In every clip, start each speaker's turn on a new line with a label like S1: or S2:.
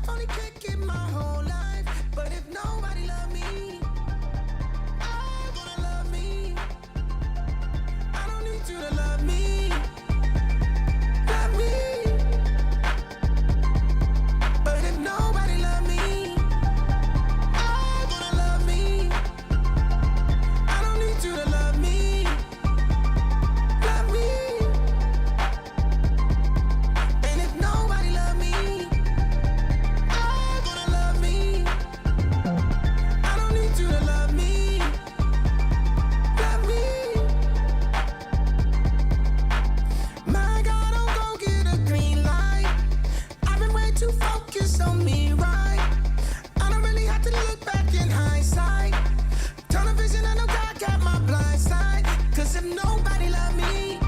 S1: I've only kicked it my whole life, but if nobody love me, I'm gonna love me. I don't need you to love me. Love me. But if nobody love me, I'm gonna love me. I don't need you to love me. Love me. And if nobody love me, I'm gonna love me. I don't need you to love me. Love me. My God, don't go get a green light. I've been way too focused on me, right? I don't really have to look back in hindsight. Tunnel vision, I know God got my blind side. Cause if nobody love me,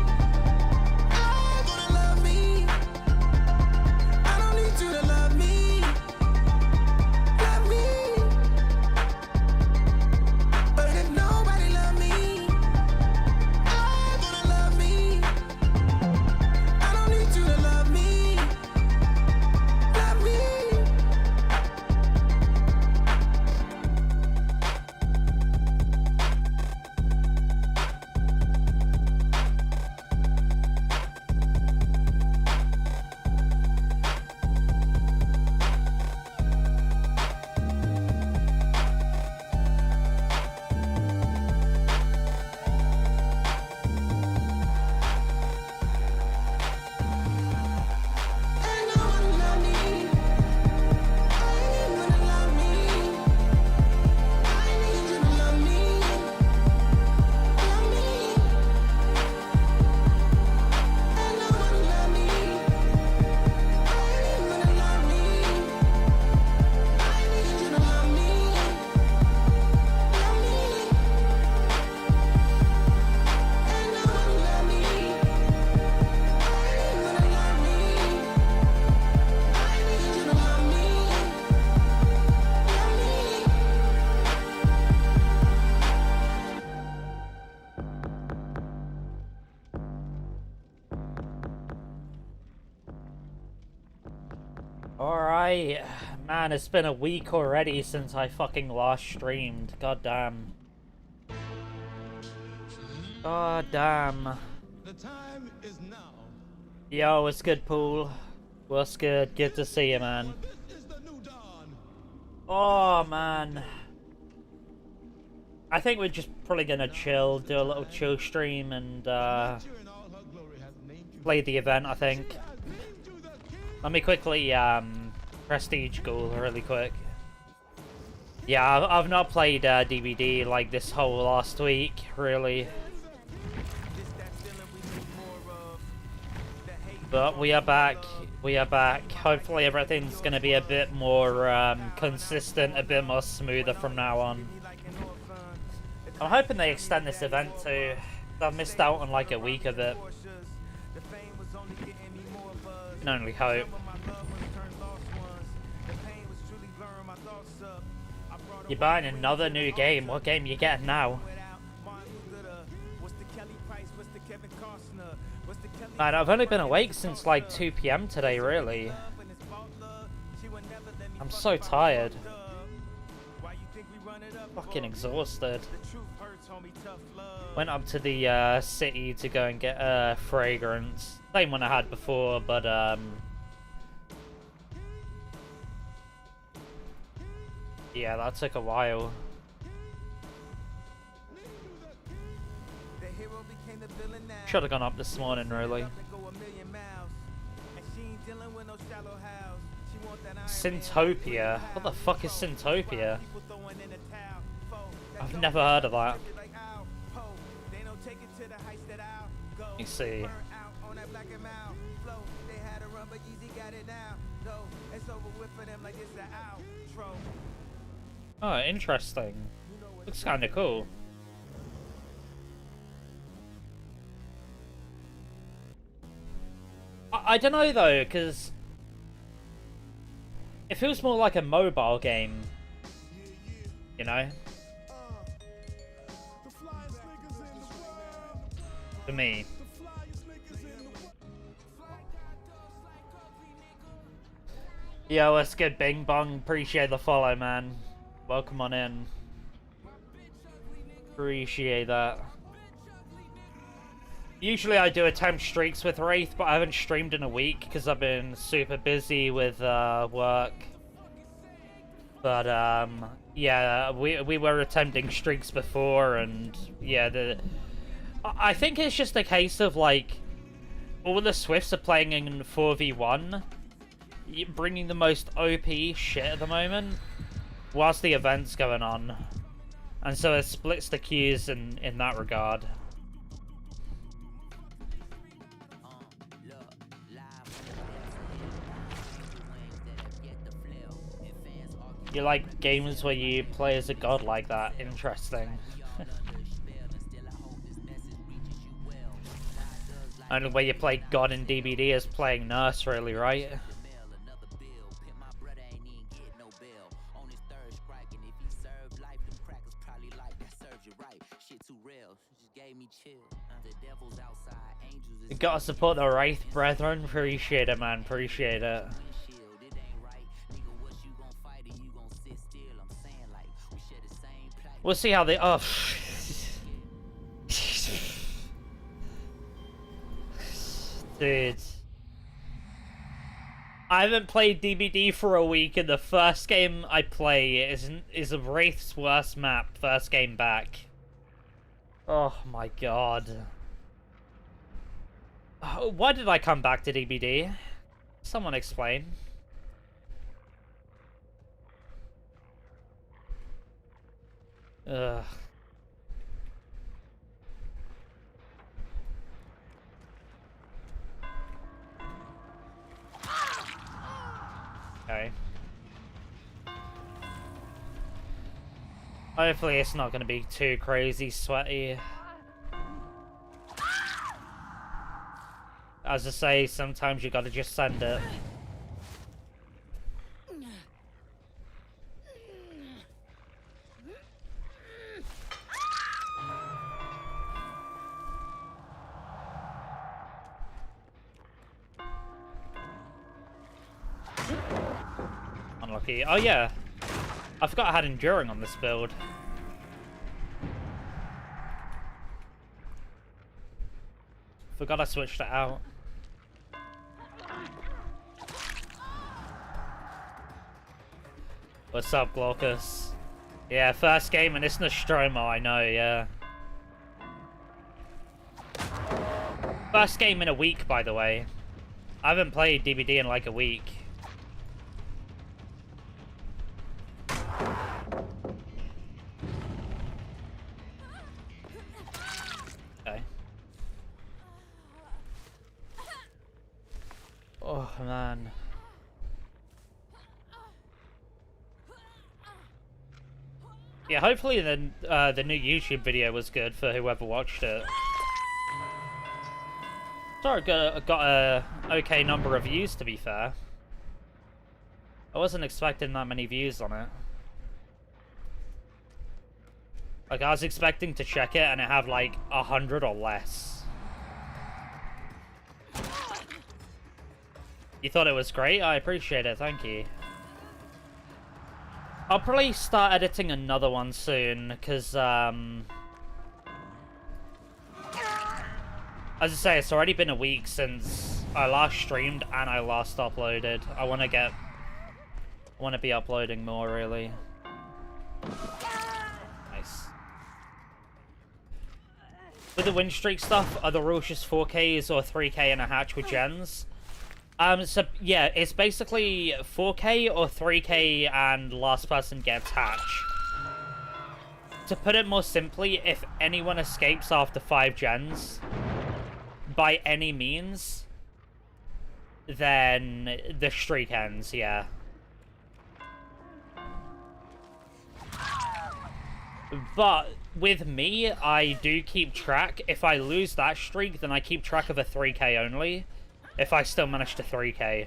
S1: I'm gonna love me. I don't need you to love me. Love me. But if nobody love me, I'm gonna love me. I don't need you to love me. Love me. Ain't no one to love me. I ain't even gonna love me. I need you to love me. Love me. Ain't no one to love me. I ain't even gonna love me. I need you to love me. Love me. Ain't no one to love me. I ain't even gonna love me. I need you to love me. Love me.
S2: Alright, man, it's been a week already since I fucking last streamed. God damn. God damn.
S3: The time is now.
S2: Yo, what's good, Pool? What's good? Good to see you, man.
S3: This is the new dawn.
S2: Oh, man. I think we're just probably gonna chill, do a little chill stream, and
S3: Nature in all her glory has named you.
S2: play the event, I think.
S3: Has named you the king.
S2: Let me quickly prestige goal really quick. Yeah, I've not played DVD like this whole last week, really. But we are back. We are back. Hopefully everything's gonna be a bit more consistent, a bit more smoother from now on. I'm hoping they extend this event too. I've missed out on like a week of it. Can only hope. You're buying another new game. What game you getting now? Man, I've only been awake since like 2 PM today, really. I'm so tired. Fucking exhausted. Went up to the city to go and get a fragrance. Same one I had before, but yeah, that took a while. Should have gone up this morning, really. Syntopia? What the fuck is Syntopia? I've never heard of that. Let me see. Oh, interesting. Looks kinda cool. I don't know though, because it feels more like a mobile game, you know? For me. Yo, what's good, Bing Bong? Appreciate the follow, man. Welcome on in. Appreciate that. Usually I do attempt streaks with Wraith, but I haven't streamed in a week because I've been super busy with work. But yeah, we were attempting streaks before, and yeah, I think it's just a case of like all the Swifts are playing in 4v1, bringing the most OP shit at the moment, whilst the event's going on, and so it splits the queues in that regard. You like games where you play as a god like that? Interesting. Only way you play god in DBD is playing nurse, really, right? You gotta support the Wraith brethren. Appreciate it, man. Appreciate it. We'll see how they... Oh. Dude. I haven't played DBD for a week, and the first game I play is a Wraith's worst map, first game back. Oh my god. Why did I come back to DBD? Someone explain. Ugh. Okay. Hopefully it's not going to be too crazy sweaty. As I say, sometimes you gotta just send it. Unlucky. Oh yeah, I forgot I had enduring on this build. Forgot I switched it out. What's up, Glaucus? Yeah, first game and it's Nostromo, I know, yeah. First game in a week, by the way. I haven't played DBD in like a week. Okay. Oh, man. Yeah, hopefully the new YouTube video was good for whoever watched it. Sorry, got a okay number of views, to be fair. I wasn't expecting that many views on it. Like, I was expecting to check it and it had like 100 or less. You thought it was great? I appreciate it, thank you. I'll probably start editing another one soon, because, as I say, it's already been a week since I last streamed and I last uploaded. I want to be uploading more, really. Nice. With the win streak stuff, are the rules just 4Ks or 3K and a hatch with gens? So, yeah, it's basically 4K or 3K and last person gets hatch. To put it more simply, if anyone escapes after 5 gens, by any means, then the streak ends, yeah. But with me, I do keep track. If I lose that streak, then I keep track of a 3K only. If I still manage to 3K.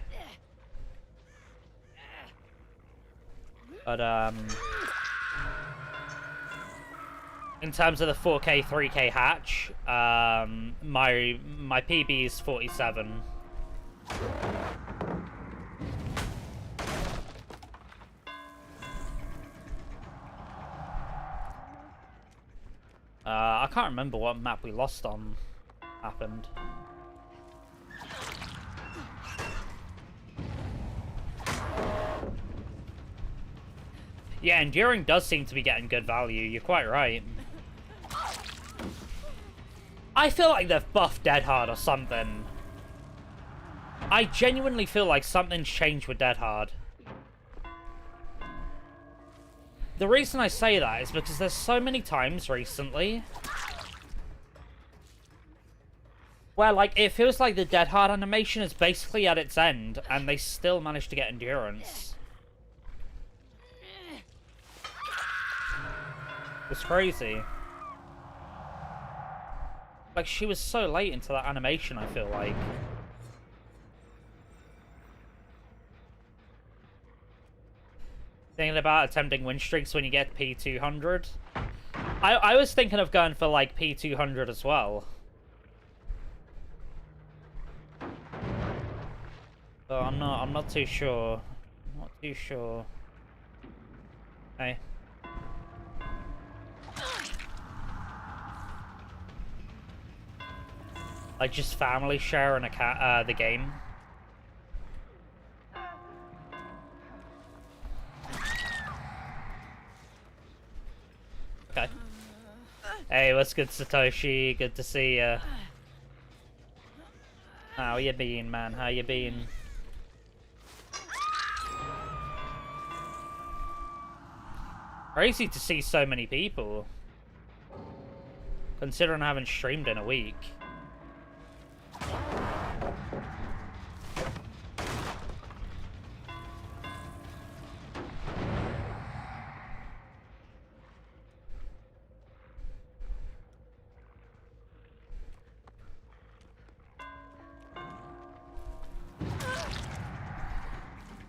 S2: But, in terms of the 4K, 3K hatch, my PB is 47. I can't remember what map we lost on happened. Yeah, Enduring does seem to be getting good value. You're quite right. I feel like they've buffed Dead Hard or something. I genuinely feel like something's changed with Dead Hard. The reason I say that is because there's so many times recently where, like, it feels like the Dead Hard animation is basically at its end, and they still manage to get endurance. It's crazy. Like, she was so late into that animation, I feel like. Thinking about attempting win streaks when you get P200? I was thinking of going for, like, P200 as well. But I'm not too sure. I'm not too sure. Hey. Like, just family sharing the game. Okay. Hey, what's good, Satoshi? Good to see ya. How you been, man? How you been? Crazy to see so many people. Considering I haven't streamed in a week.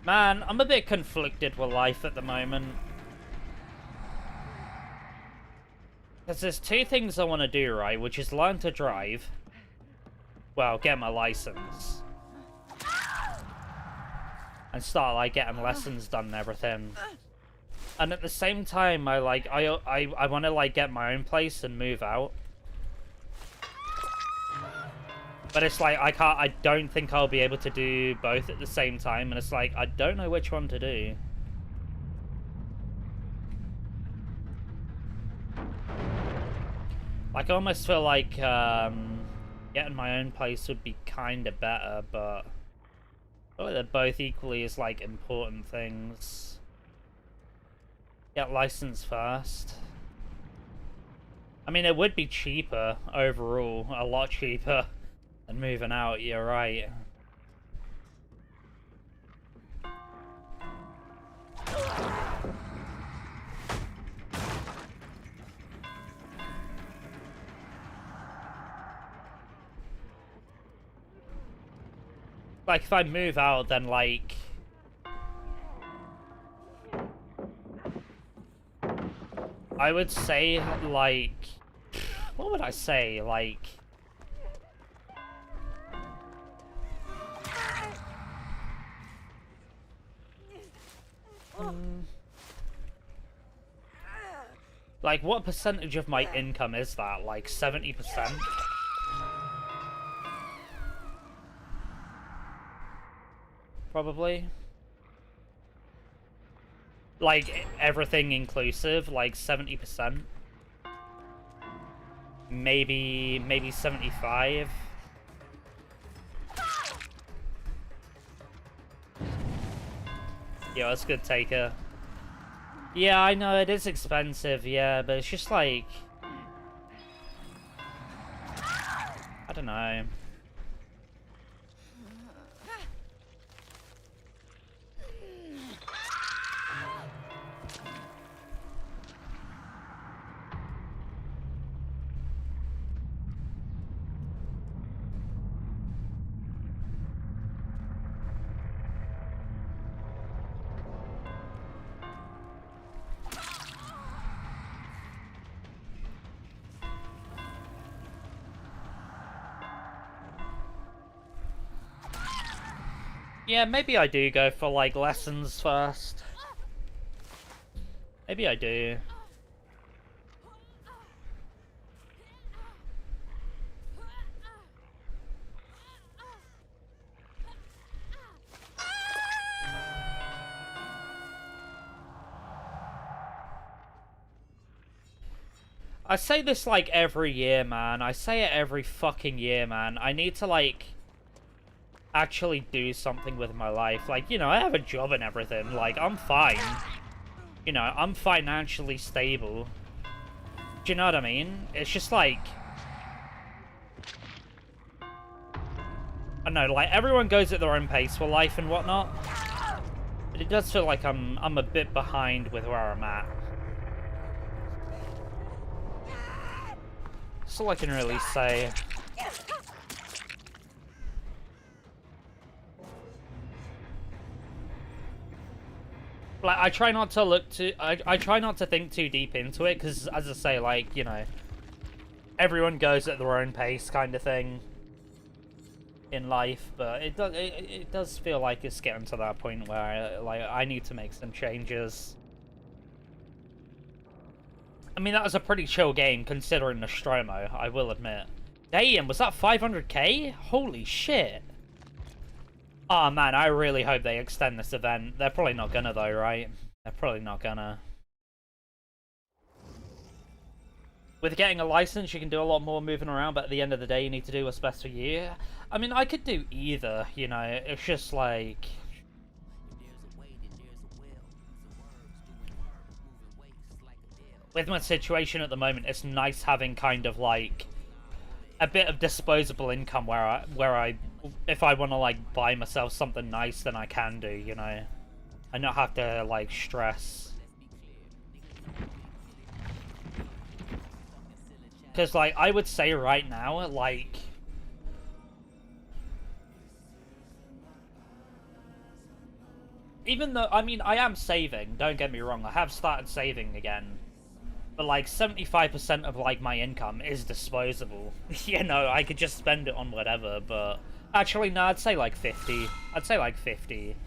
S2: Man, I'm a bit conflicted with life at the moment. Because there's two things I want to do, right? Which is learn to drive. Well, get my license. And start, like, getting lessons done and everything. And at the same time, I want to, like, get my own place and move out. But it's like, I don't think I'll be able to do both at the same time, and it's like, I don't know which one to do. Like, I almost feel like, getting my own place would be kind of better, but I feel like they're both equally as, like, important things. Get license first. I mean, it would be cheaper overall, a lot cheaper. And moving out, you're right. Like, if I move out, then, like... I would say, like... What would I say? Like... Like, what percentage of my income is that? Like, 70%? Probably. Like, everything inclusive, like, 70%. Maybe 75. Yeah, that's good, Taker. Yeah, I know, it is expensive, yeah, but it's just like... I don't know. Yeah, maybe I do go for, like, lessons first. Maybe I do. I say this like every year, man. I say it every fucking year, man. I need to like actually do something with my life. Like, you know, I have a job and everything. Like, I'm fine. You know, I'm financially stable. Do you know what I mean? It's just like, I don't know, like everyone goes at their own pace for life and whatnot. But it does feel like I'm a bit behind with where I'm at. That's all I can really say. Like, I try not to look too... I try not to think too deep into it, because, as I say, like, you know, everyone goes at their own pace kind of thing in life, but it does feel like it's getting to that point where, like, I need to make some changes. I mean, that was a pretty chill game, considering the Nostromo, I will admit. Damn, was that 500k? Holy shit. Oh man, I really hope they extend this event. They're probably not gonna though, right? They're probably not gonna. With getting a license, you can do a lot more moving around, but at the end of the day, you need to do what's best for you. I mean, I could do either, you know, it's just like... With my situation at the moment, it's nice having kind of like a bit of disposable income where I if I want to like buy myself something nice, then I can do, you know, and not have to like stress. Because like I would say right now, like even though I mean I am saving, don't get me wrong, I have started saving again. But like 75% of like my income is disposable. You know, I could just spend it on whatever, but actually no, I'd say like 50. I'd say like 50.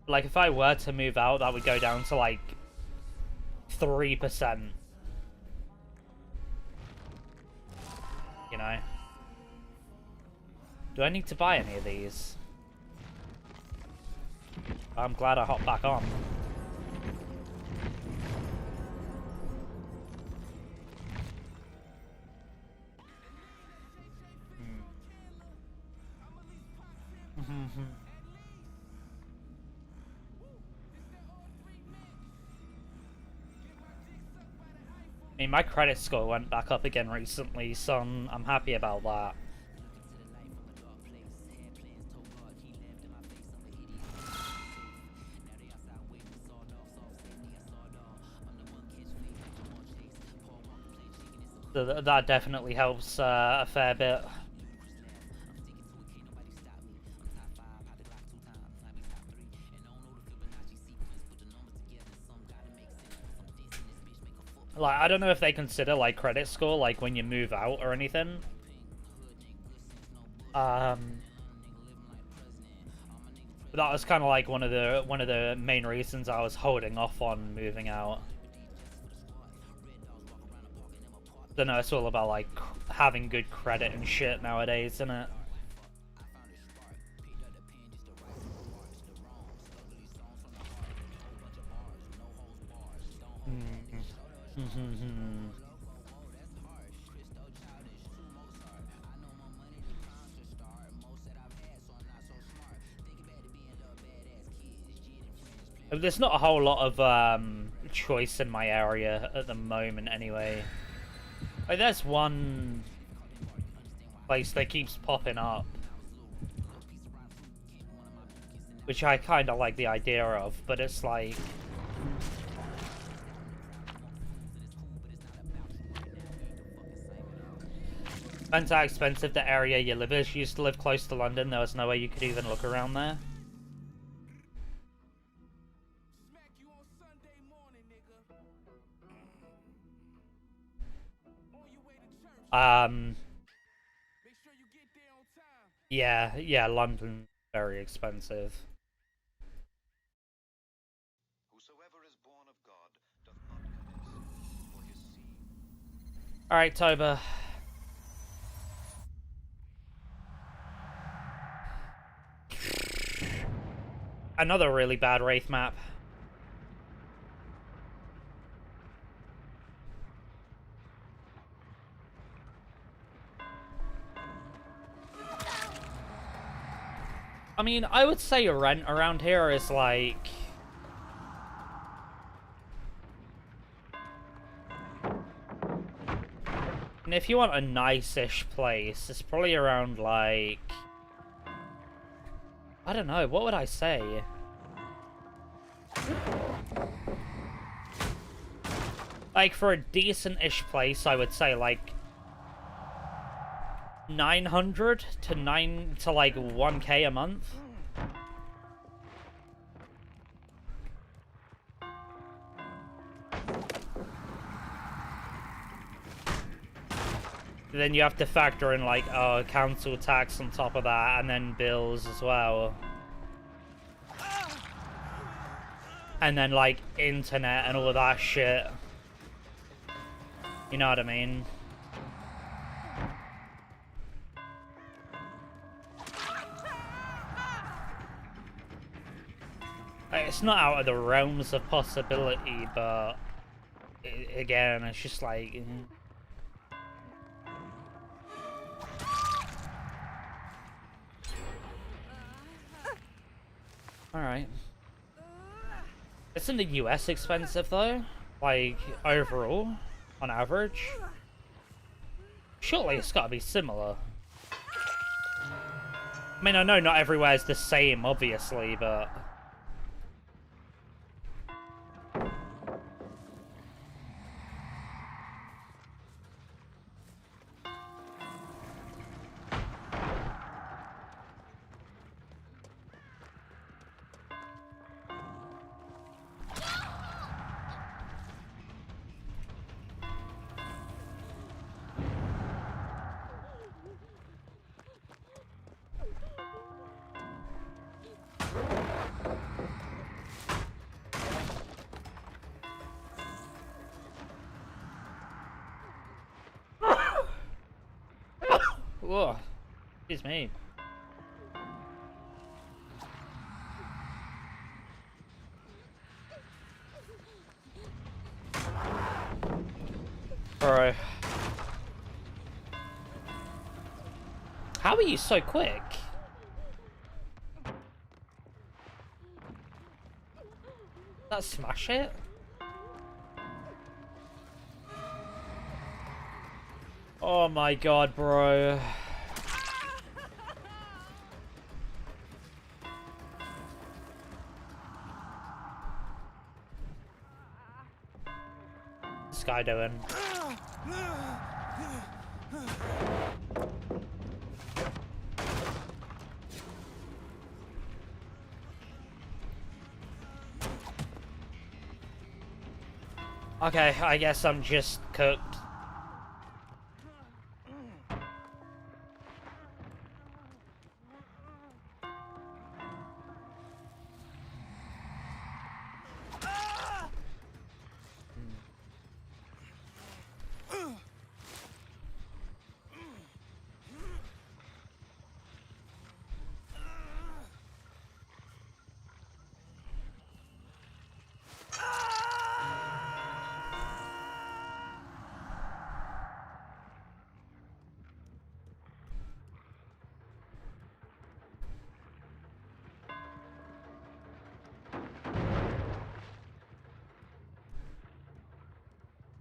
S2: Like if I were to move out, that would go down to like 3%. You know? Do I need to buy any of these? I'm glad I hopped back on. I mean, my credit score went back up again recently, so I'm happy about that. So that definitely helps a fair bit. Like, I don't know if they consider, like, credit score, like, when you move out or anything. But that was kind of like one of the main reasons I was holding off on moving out. I don't know, it's all about, like, having good credit and shit nowadays, isn't it? There's not a whole lot of choice in my area at the moment anyway. Like, there's one place that keeps popping up, which I kind of like the idea of, but it's like... Depends how expensive the area you live is. You used to live close to London, there was no way you could even look around there. Yeah, London, very expensive. Alright, Toba. Another really bad Wraith map. mean, I would say rent around here is like... And if you want a nice-ish place, it's probably around like... I don't know, what would I say? Like, for a decent-ish place, I would say like 900 to like 1K a month. Then you have to factor in like council tax on top of that, and then bills as well. And then like internet and all of that shit. You know what I mean? It's not out of the realms of possibility, but again, it's just like... Alright. Isn't the US expensive though? Like, overall? On average? Surely it's gotta be similar. I mean, I know not everywhere is the same, obviously, but... Whoa, excuse me. Bro. How are you so quick? That smash it? Oh my god, bro. What's this guy doing? Okay, I guess I'm just cooked.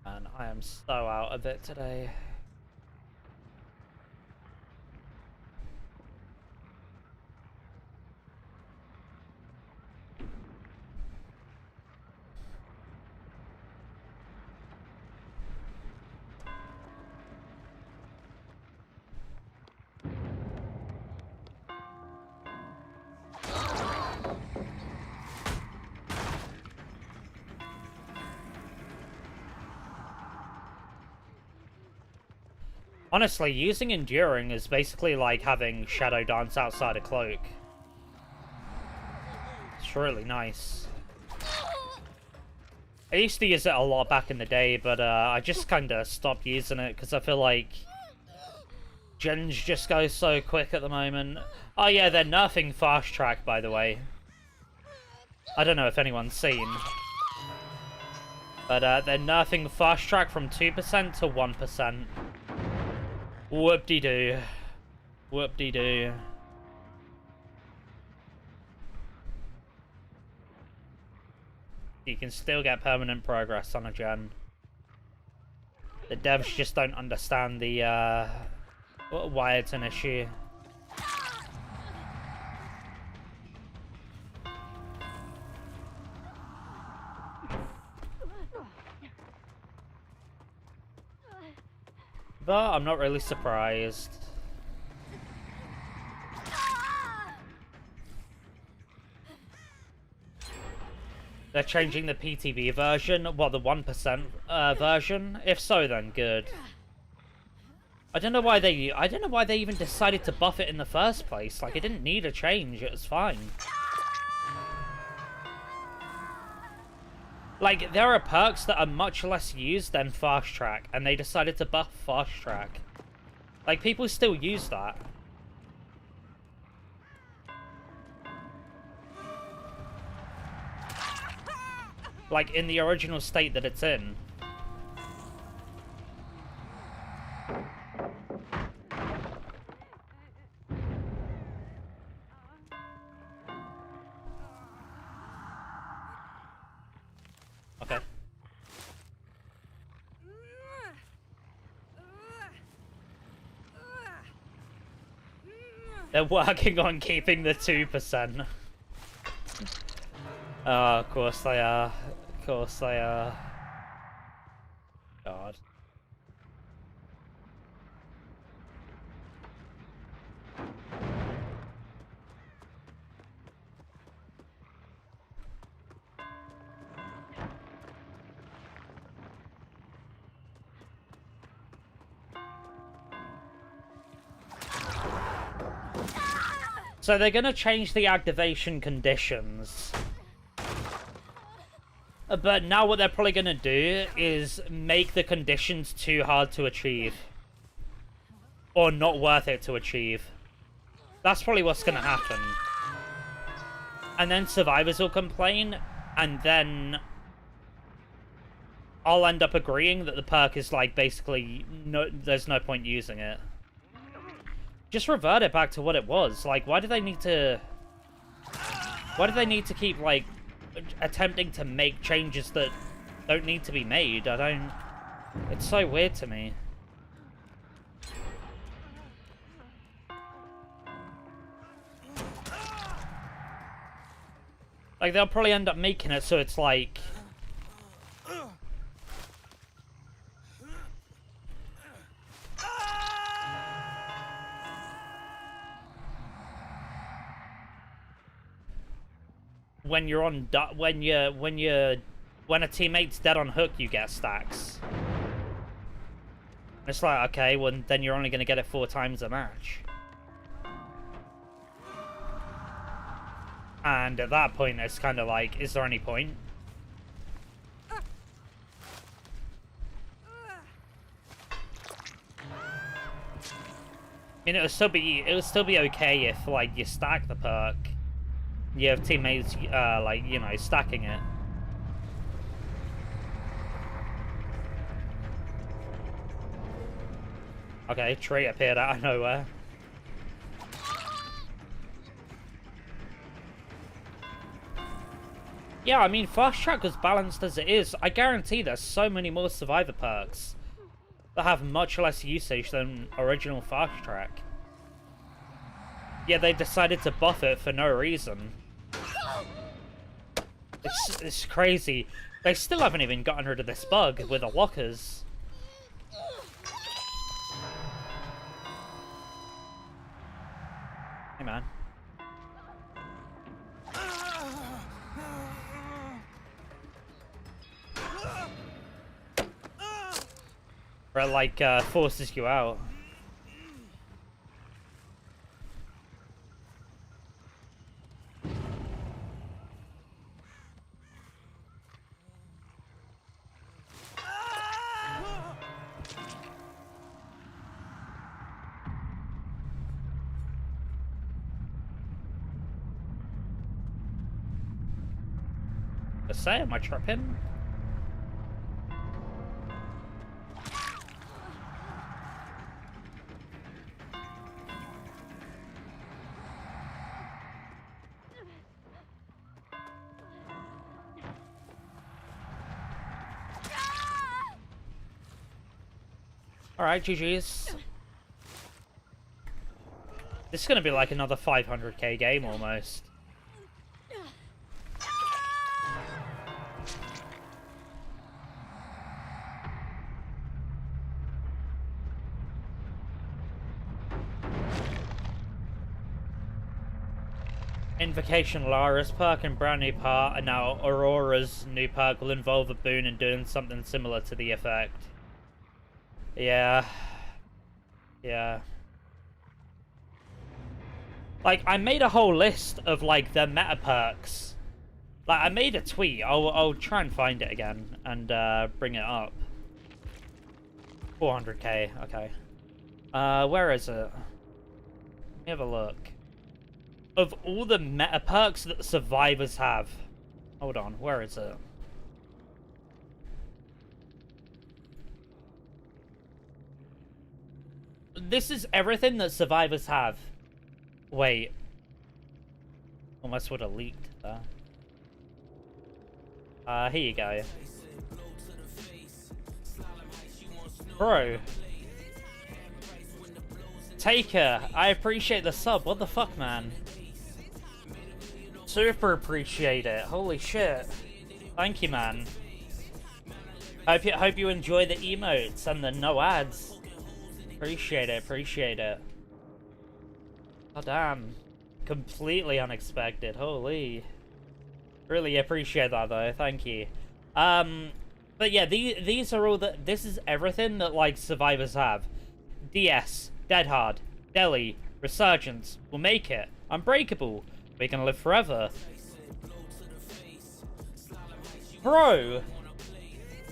S2: Man, I am so out of it today. Honestly, using Enduring is basically like having Shadow Dance outside a cloak. It's really nice. I used to use it a lot back in the day, but I just kind of stopped using it because I feel like gens just go so quick at the moment. Oh yeah, they're nerfing Fast Track, by the way. I don't know if anyone's seen. But they're nerfing Fast Track from 2% to 1%. Whoop-de-doo. Whoop-de-doo. You can still get permanent progress on a gen. The devs just don't understand the why it's an issue. But I'm not really surprised. They're changing the PTB version, what, the 1% version? If so, then good. I don't know why they even decided to buff it in the first place. Like, it didn't need a change, it was fine. Like, there are perks that are much less used than Fast Track, and they decided to buff Fast Track. Like, people still use that. Like, in the original state that it's in. Okay. They're working on keeping the 2%. Oh, of course they are. Of course they are. God. So they're gonna change the activation conditions. But now what they're probably gonna do is make the conditions too hard to achieve. Or not worth it to achieve. That's probably what's gonna happen. And then survivors will complain, and then I'll end up agreeing that the perk is like basically there's no point using it. Just revert it back to what it was. Like, why do they need to keep like attempting to make changes that don't need to be made? I don't... It's so weird to me. Like, they'll probably end up making it so it's like... when you're on when a teammate's dead on hook, you get stacks. It's like, okay, well then you're only gonna get it 4 times a match. And at that point, it's kind of like, is there any point? I mean, it would still be okay if like you stack the perk. You have teammates, like, you know, stacking it. Okay, tree appeared out of nowhere. Yeah, I mean, Fast Track was balanced as it is. I guarantee there's so many more Survivor perks that have much less usage than original Fast Track. Yeah, they decided to buff it for no reason. It's crazy. They still haven't even gotten rid of this bug with the lockers. Hey, man. Or it, like, forces you out. Say, am I tripping? Alright, GG's. This is gonna be like another 500k game almost. Invocation Lara's perk and brand new part, and now Aurora's new perk will involve a boon and doing something similar to the effect. Yeah. Yeah. Like, I made a whole list of, like, the meta perks. Like, I made a tweet. I'll try and find it again and bring it up. 400k, okay. Where is it? Let me have a look. Of all the meta perks that survivors have. Hold on, where is it? This is everything that survivors have. Wait. Almost would have leaked there. Here you go. Bro. Taker, I appreciate the sub. What the fuck, man? Super appreciate it. Holy shit. Thank you, man. Hope you enjoy the emotes and the no ads. Appreciate it, appreciate it. Oh damn. Completely unexpected. Holy. Really appreciate that though, thank you. But yeah, these are all the this is everything that like survivors have. DS, Dead Hard, Deli, Resurgence, We'll Make It, Unbreakable, We Can Live Forever. Bro!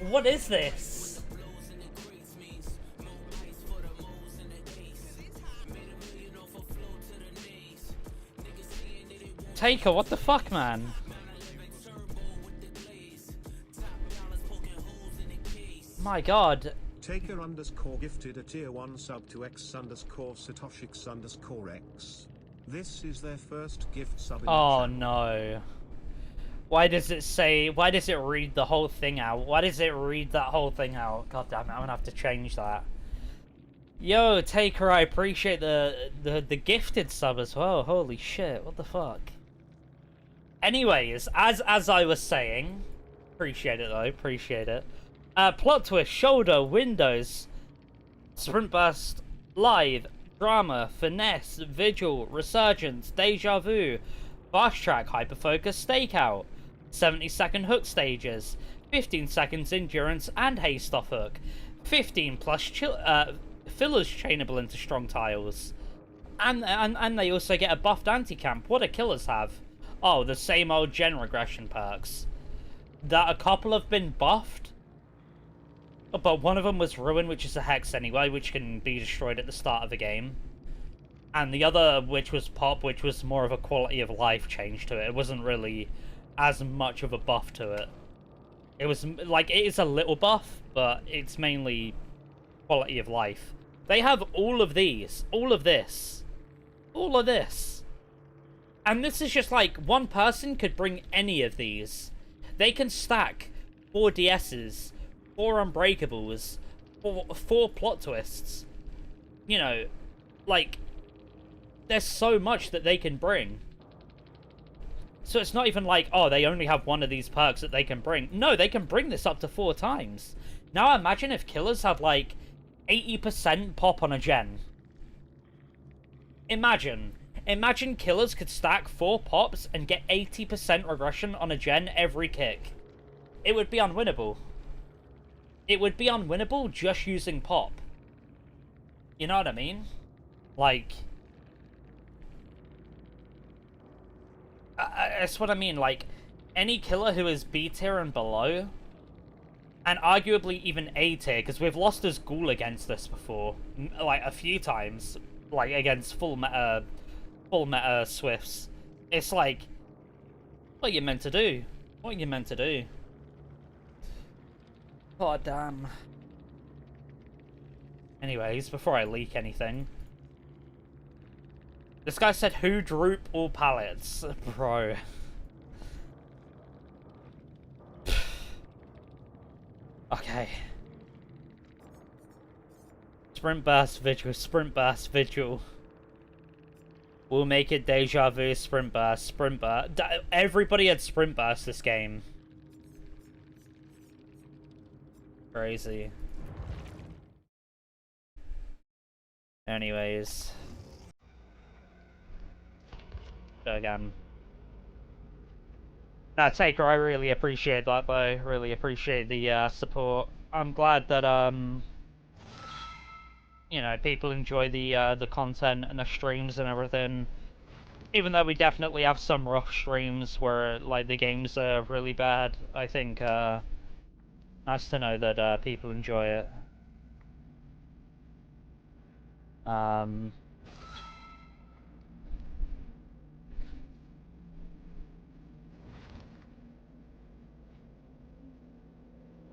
S2: What is this? Taker, what the fuck, man? My god.
S4: Taker _ gifted a tier 1 sub to X _ Satoshix _ X. This is their first gift sub in the
S2: Oh
S4: channel.
S2: no. Why does it say, why does it read the whole thing out? Why does it read that whole thing out? God damn it, I'm gonna have to change that. Yo, Taker, I appreciate the gifted sub as well. Holy shit, what the fuck? Anyways, as I was saying, appreciate it though, appreciate it. Plot twist, shoulder, windows, sprint burst, live, drama, finesse, vigil, resurgence, deja vu, fast track, hyperfocus, stakeout, 70-second hook stages, 15 seconds endurance and haste off hook, 15 plus fillers chainable into strong tiles, and they also get a buffed anti-camp. What do killers have? Oh, the same old gen regression perks. That a couple have been buffed. But one of them was Ruin, which is a Hex anyway, which can be destroyed at the start of the game. And the other, which was Pop, which was more of a quality of life change to it. It wasn't really as much of a buff to it. It was, like, it is a little buff, but it's mainly quality of life. They have all of these, all of this, all of this. And this is just like, one person could bring any of these. They can stack 4 DSs, 4 Unbreakables, 4 plot twists. You know, like, there's so much that they can bring. So it's not even like, oh, they only have one of these perks that they can bring. No, they can bring this up to 4 times. Now imagine if killers had, like, 80% pop on a gen. Imagine killers could stack 4 pops and get 80% regression on a gen every kick. It would be unwinnable. It would be unwinnable just using pop. You know what I mean? Like, that's what I mean. Like, any killer who is B tier and below, and arguably even A tier, because we've lost as Ghoul against this before, like a few times, like against full meta Swifts. It's like, what are you meant to do? What are you meant to do? God damn. Anyways, before I leak anything, this guy said, who droop all pallets? Bro. Okay. Sprint burst vigil, sprint burst vigil. We'll make it deja vu, sprint burst, sprint burst. Everybody had sprint burst this game. Crazy. Anyways. Again. No, Taker, I really appreciate that though. Really appreciate the support. I'm glad that you know, people enjoy the content and the streams and everything. Even though we definitely have some rough streams where like the games are really bad, I think nice to know that people enjoy it.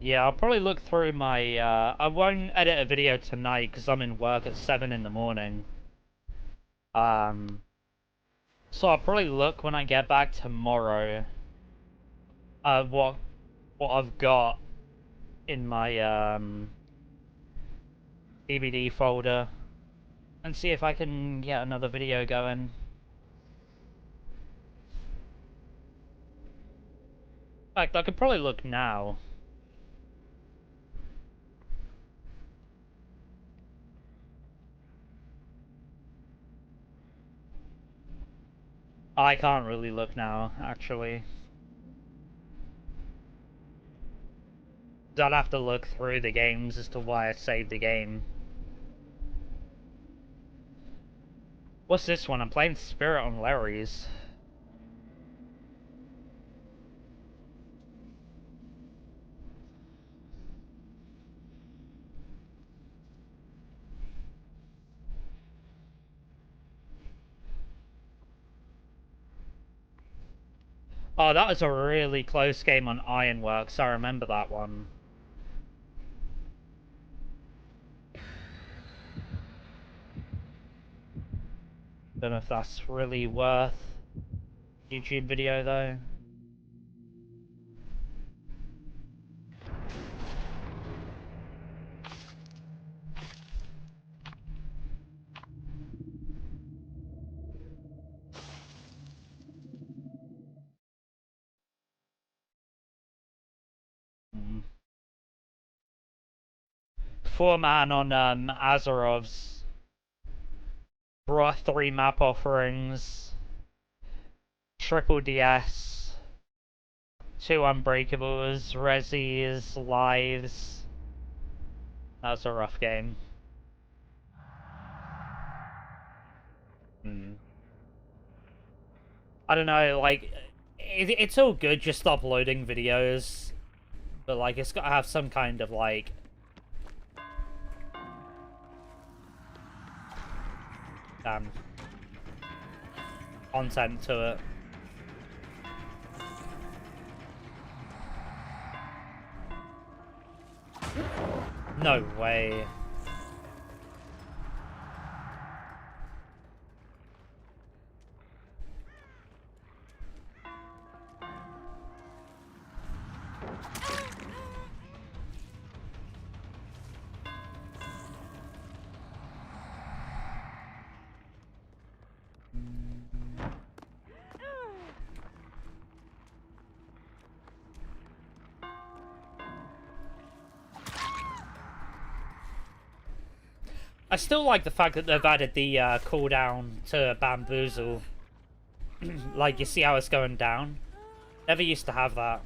S2: Yeah, I'll probably look through my, I won't edit a video tonight because I'm in work at 7 in the morning. So I'll probably look when I get back tomorrow, what I've got in my, DVD folder, and see if I can get another video going. In fact, I could probably look now. I can't really look now, actually. I'd have to look through the games as to why I saved the game. What's this one? I'm playing Spirit on Larry's. Oh, that was a really close game on Ironworks. I remember that one. Don't know if that's really worth YouTube video though. Four-man on Azerov's. Brought 3 map offerings. Triple DS. 2 Unbreakables, Resis, Lives. That was a rough game. I don't know, like, it's all good just uploading videos, but like, it's gotta have some kind of like, content to it. No way. I still like the fact that they've added the cooldown to Bamboozle. Like, you see how it's going down? Never used to have that.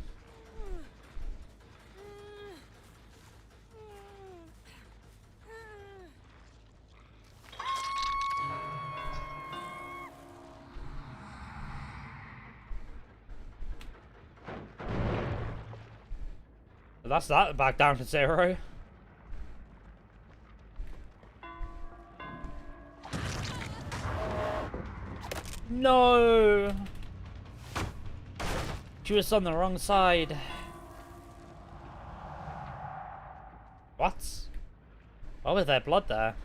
S2: But that's that, back down to 0. No! She was on the wrong side. What? Why was there blood there?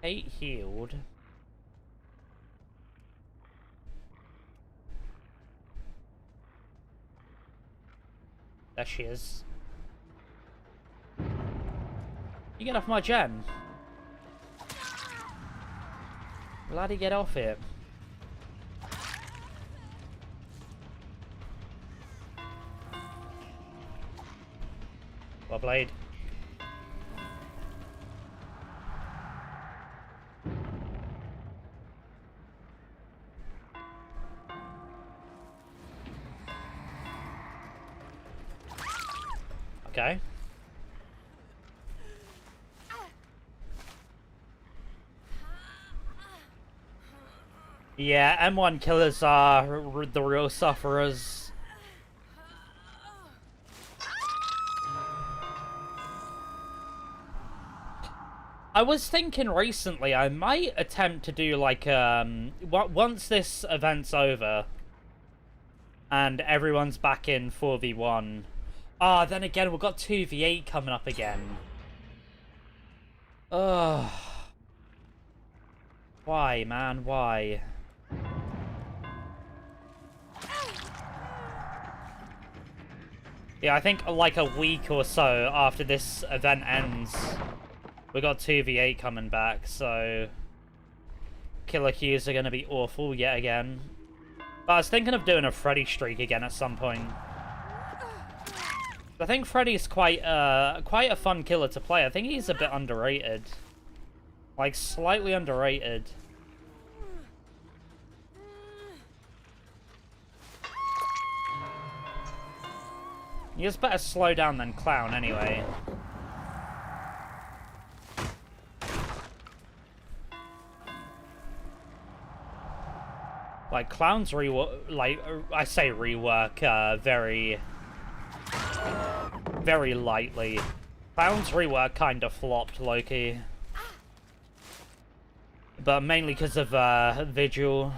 S2: 8 healed. There she is. You get off my gen. Bloody get off it. Well played. Okay. Yeah, M1 killers are the real sufferers. I was thinking recently I might attempt to do like once this event's over and everyone's back in 4v1. Ah, then again we've got 2v8 coming up again. Ugh. Why, man? Why? Yeah, I think like a week or so after this event ends, we got 2v8 coming back, so killer queues are going to be awful yet again. But I was thinking of doing a Freddy streak again at some point. I think Freddy's quite a fun killer to play. I think he's a bit underrated. Like, slightly underrated. You just better slow down than Clown anyway. Like, Clown's rework, like, I say rework, very lightly. Clown's rework kind of flopped, Loki. But mainly because of, Vigil.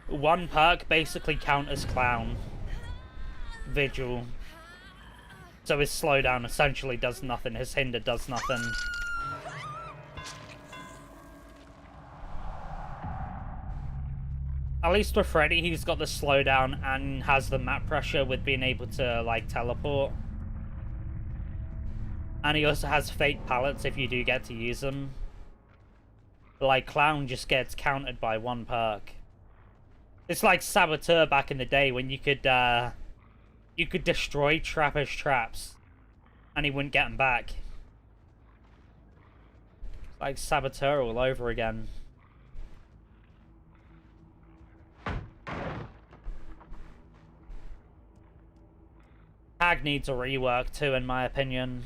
S2: One perk basically counters Clown. Vigil. So his slowdown essentially does nothing, his hinder does nothing. At least with Freddy, he's got the slowdown and has the map pressure with being able to, like, teleport. And he also has fake pallets if you do get to use them. But, like, Clown just gets countered by one perk. It's like Saboteur back in the day when you could destroy Trapper's traps and he wouldn't get them back. It's like Saboteur all over again. Hag needs a rework too, in my opinion.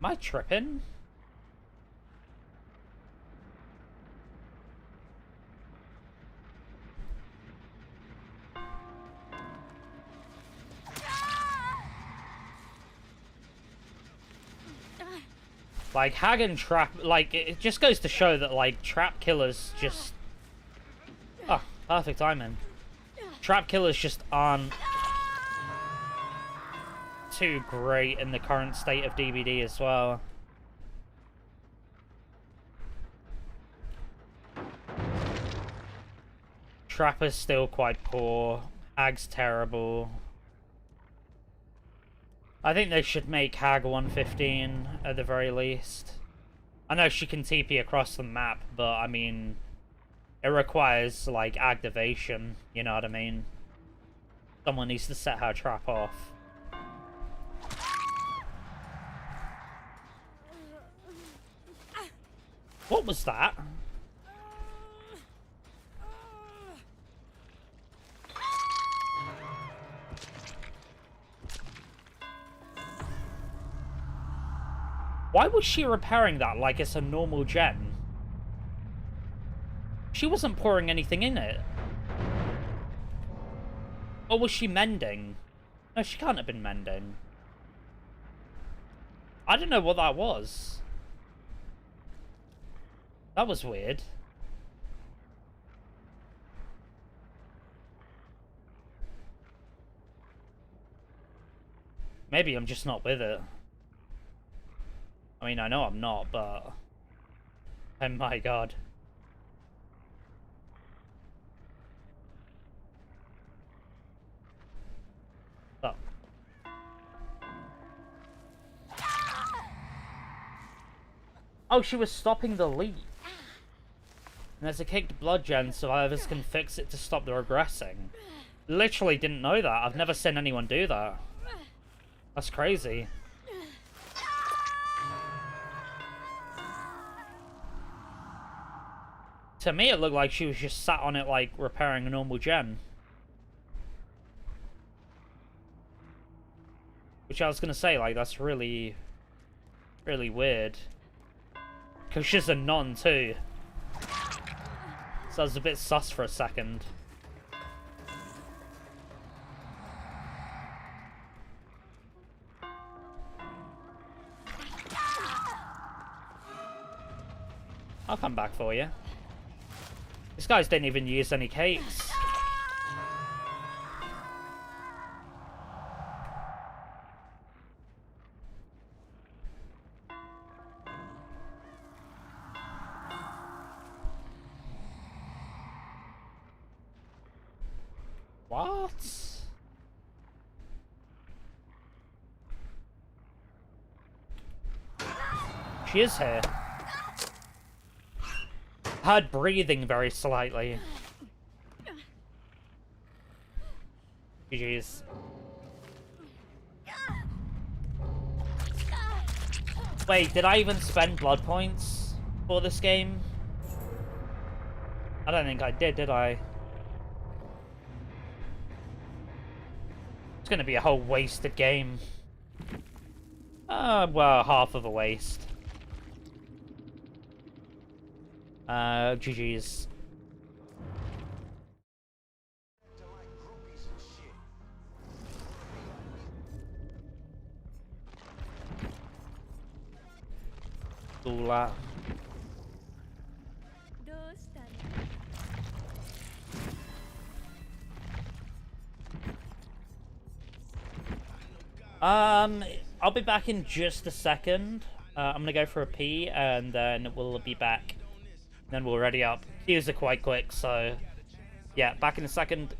S2: Am I tripping? Like, Hag and Trap, like, it just goes to show that, like, Trap killers just... Oh, perfect timing. Trap killers just aren't too great in the current state of DBD as well. Trapper's still quite poor. Hag's terrible. I think they should make Hag 115 at the very least. I know she can TP across the map, but I mean, it requires, like, activation, you know what I mean? Someone needs to set her trap off. What was that? Why was she repairing that like it's a normal gen? She wasn't pouring anything in it. Or was she mending? No, she can't have been mending. I don't know what that was. That was weird. Maybe I'm just not with it. I mean, I know I'm not, but... Oh my god. Oh. Oh, she was stopping the leak. And there's a kicked blood gen, survivors can fix it to stop the regressing. Literally didn't know that. I've never seen anyone do that. That's crazy. To me, it looked like she was just sat on it, like, repairing a normal gen. Which I was gonna say, like, that's really... really weird. Because she's a non, too. So I was a bit sus for a second. I'll come back for you. These guys didn't even use any capes. What? She is here. Heard breathing very slightly. GG's. Wait, did I even spend blood points for this game? I don't think I did I? It's gonna be a whole wasted game. Well, half of a waste. GG's. Dula. I'll be back in just a second. I'm gonna go for a pee, and then we'll be back. Then we'll ready up. Queues are quite quick, so... Yeah, back in a second.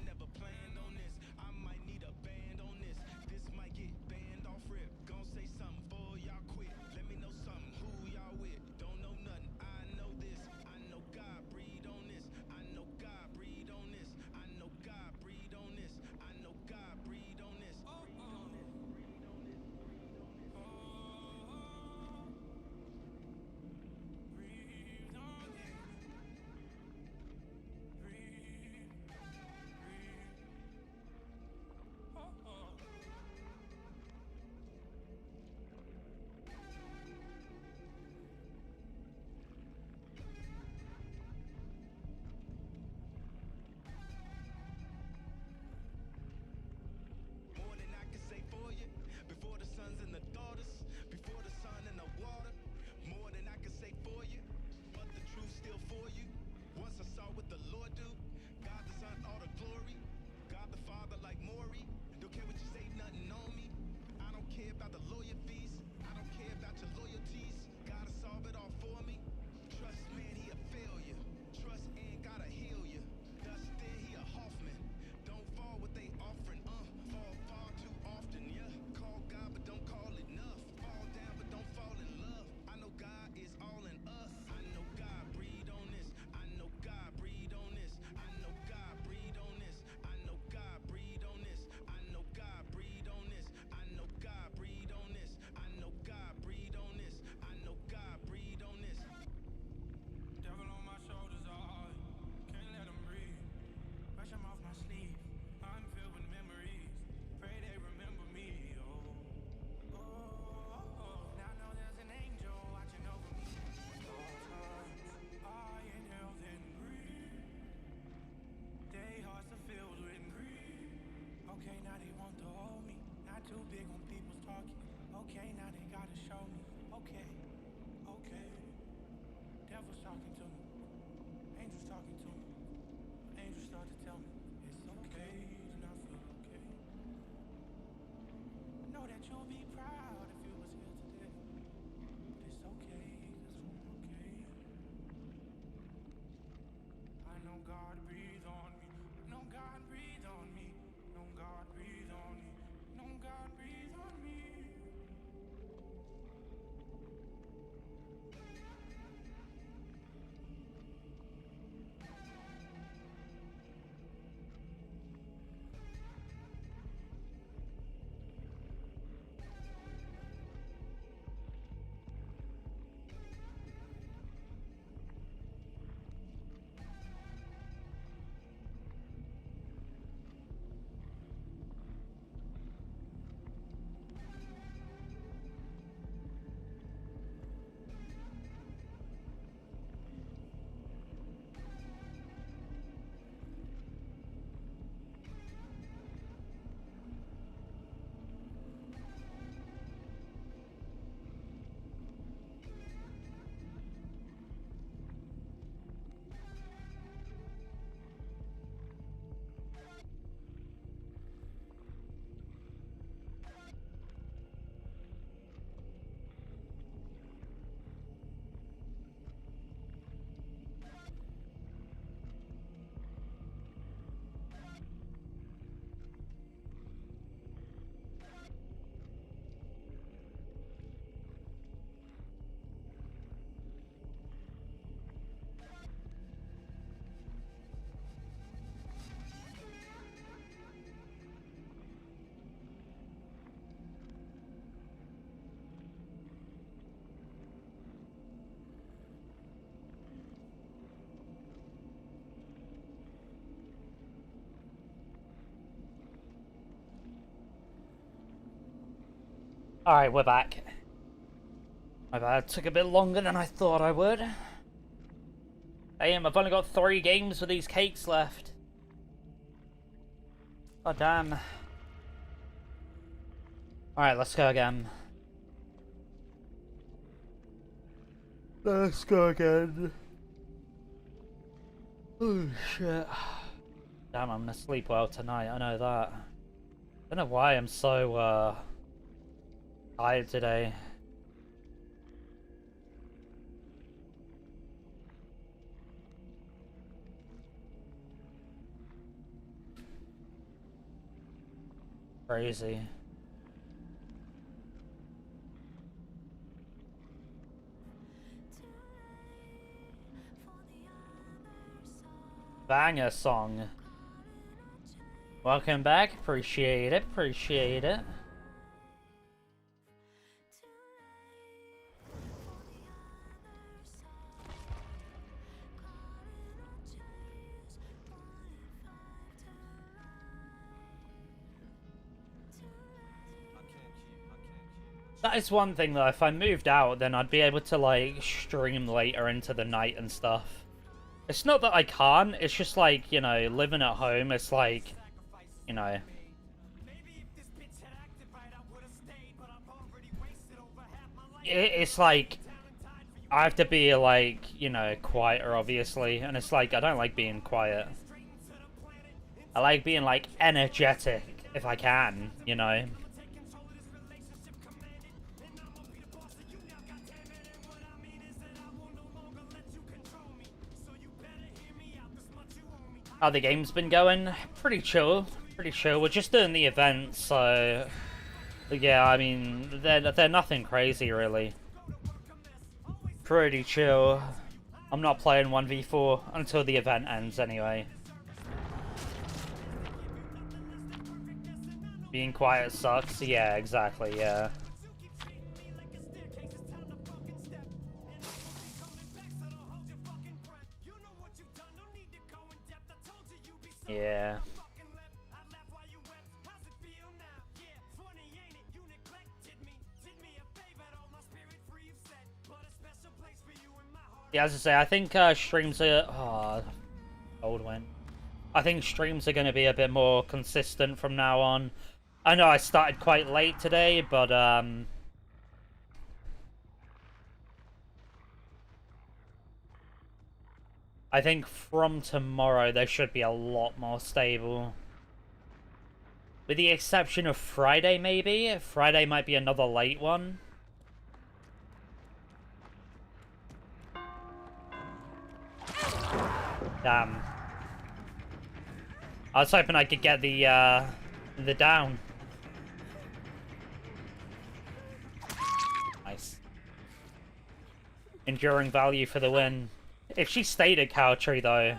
S1: you'll be proud if you was here today. It's okay, 'cause I'm okay. I know God breathe on me. No God breathe on me. No God breathe on me. No God breathe on me.
S2: Alright, we're back. My bad, took a bit longer than I thought I would. Damn, I've only got 3 games with these cakes left. Oh damn. Alright, let's go again. Let's go again. Oh shit. Damn, I'm gonna sleep well tonight, I know that. I don't know why I'm so tired today. Crazy. Banger song. Welcome back. Appreciate it. Appreciate it. That is one thing though, if I moved out, then I'd be able to like stream later into the night and stuff. It's not that I can't, it's just like, you know, living at home, it's like, you know. It's like, I have to be like, you know, quieter obviously, and it's like, I don't like being quiet. I like being like energetic, if I can, you know. How the game's been going? Pretty chill. Pretty chill. We're just doing the event, so... Yeah, I mean, they're nothing crazy, really. Pretty chill. I'm not playing 1v4 until the event ends, anyway. Being quiet sucks? Yeah, exactly, yeah. Yeah. Yeah, as I say, I think streams are... Oh, old one. I think streams are going to be a bit more consistent from now on. I know I started quite late today, but I think from tomorrow they should be a lot more stable. With the exception of Friday, maybe? Friday might be another late one. Damn. I was hoping I could get the down. Nice. Enduring value for the win. If she stayed at Cowtree, though,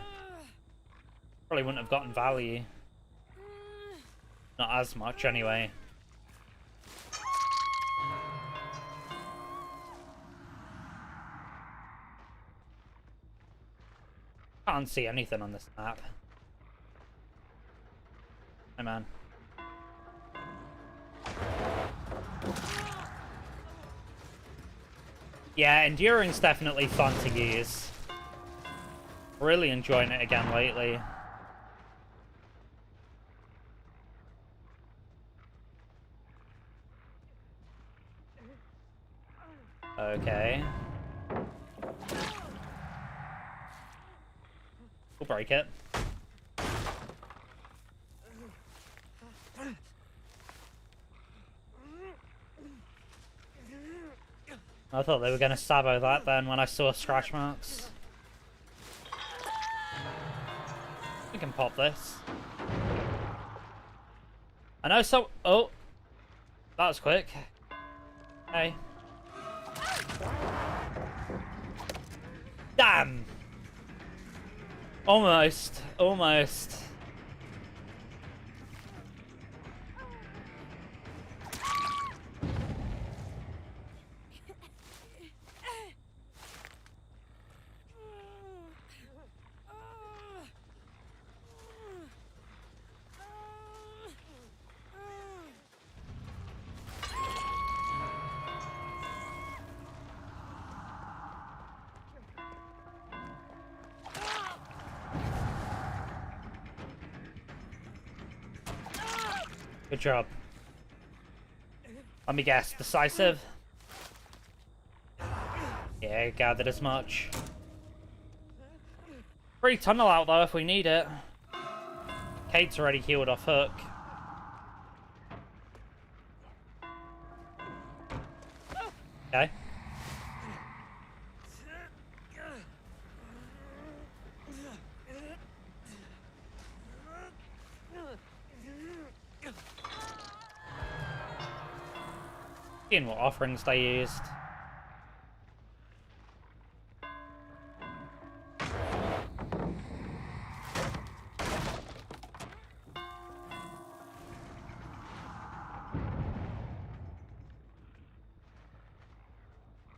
S2: probably wouldn't have gotten value. Not as much, anyway. Can't see anything on this map. Hey, man. Yeah, Enduring's definitely fun to use. Really enjoying it again lately. Okay. We'll break it. I thought they were going to sabo that then when I saw scratch marks. We can pop this. I know so... Oh! That was quick. Hey. Damn! Almost. Almost. Good job. Let me guess. Decisive? Yeah, gathered as much. Free tunnel out, though, if we need it. Kate's already healed off hook. Okay. Seeing what offerings they used.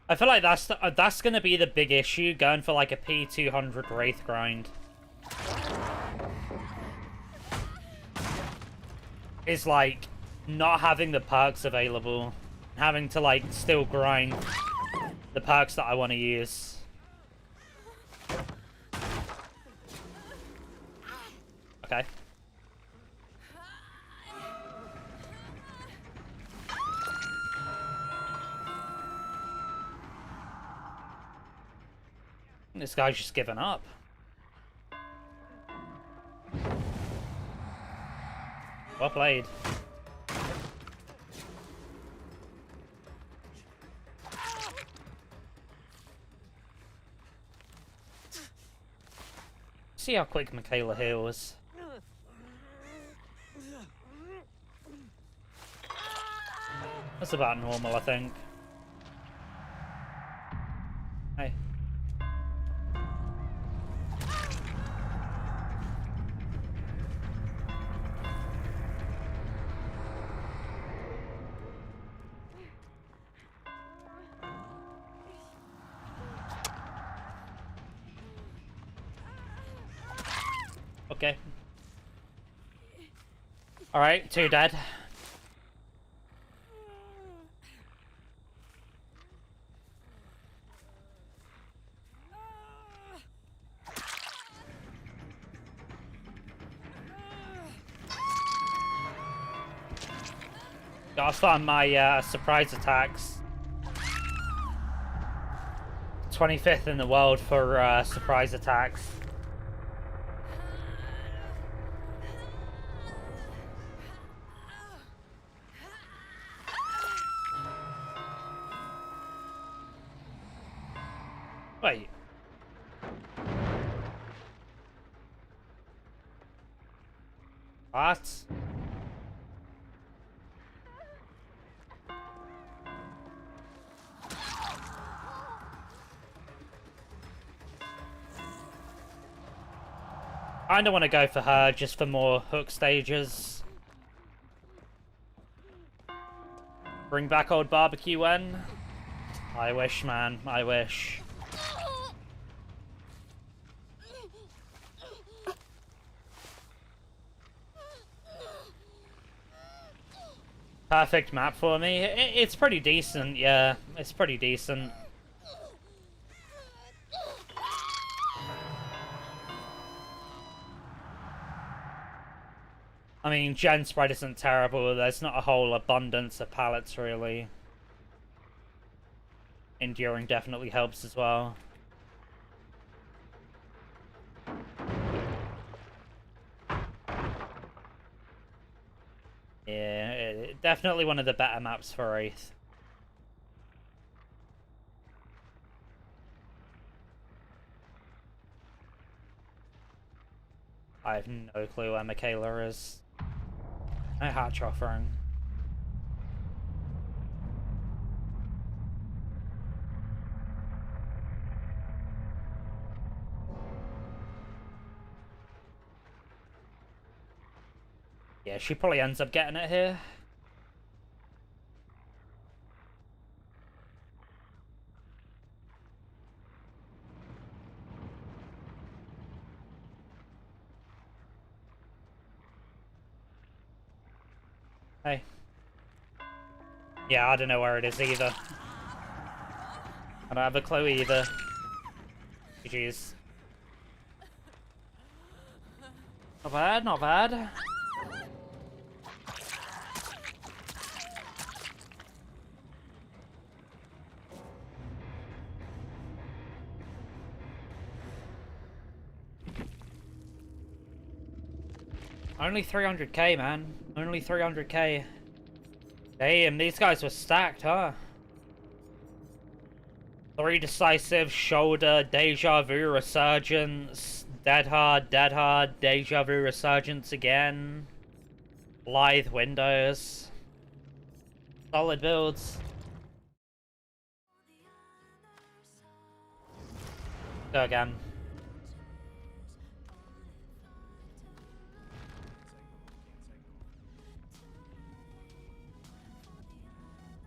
S2: I feel like that's gonna be the big issue, going for like a P200 Wraith grind. Is like not having the perks available. Having to, like, still grind the perks that I want to use. Okay. This guy's just given up. Well played. See how quick Michaela heals. That's about normal, I think. Hey. Okay. Alright, 2 dead. Gotta find my surprise attacks. 25th in the world for surprise attacks. What? I don't want to go for her just for more hook stages. Bring back old barbecue Wen. I wish, man. I wish. Perfect map for me. It's pretty decent, yeah. It's pretty decent. I mean, gen spread isn't terrible. There's not a whole abundance of pallets, really. Enduring definitely helps as well. Yeah, definitely one of the better maps for Wraith. I have no clue where Michaela is. No hatch offering. Yeah, she probably ends up getting it here. Hey. Yeah, I don't know where it is either. I don't have a clue either. GG's. Not bad, not bad. Only 300k, man. Only 300k. Damn, these guys were stacked, huh? 3 decisive, shoulder, deja vu, resurgence, dead hard, deja vu, resurgence again. Lithe windows. Solid builds. Go again.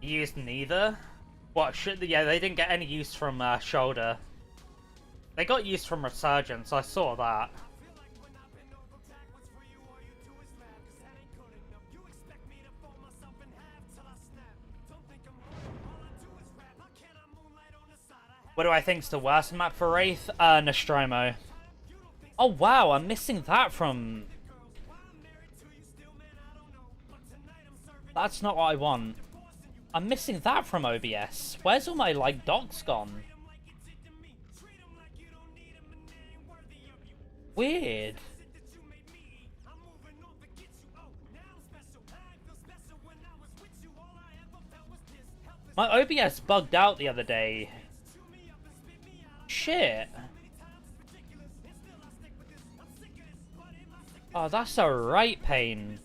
S2: Used neither. What should? Yeah, they didn't get any use from shoulder. They got use from resurgence. I saw that. What do I think's the worst map for Wraith? Nostromo. Oh wow, I'm missing that from. That's not what I want. I'm missing that from OBS. Where's all my, like, docs gone? Weird. My OBS bugged out the other day. Shit. Oh, that's a right pain.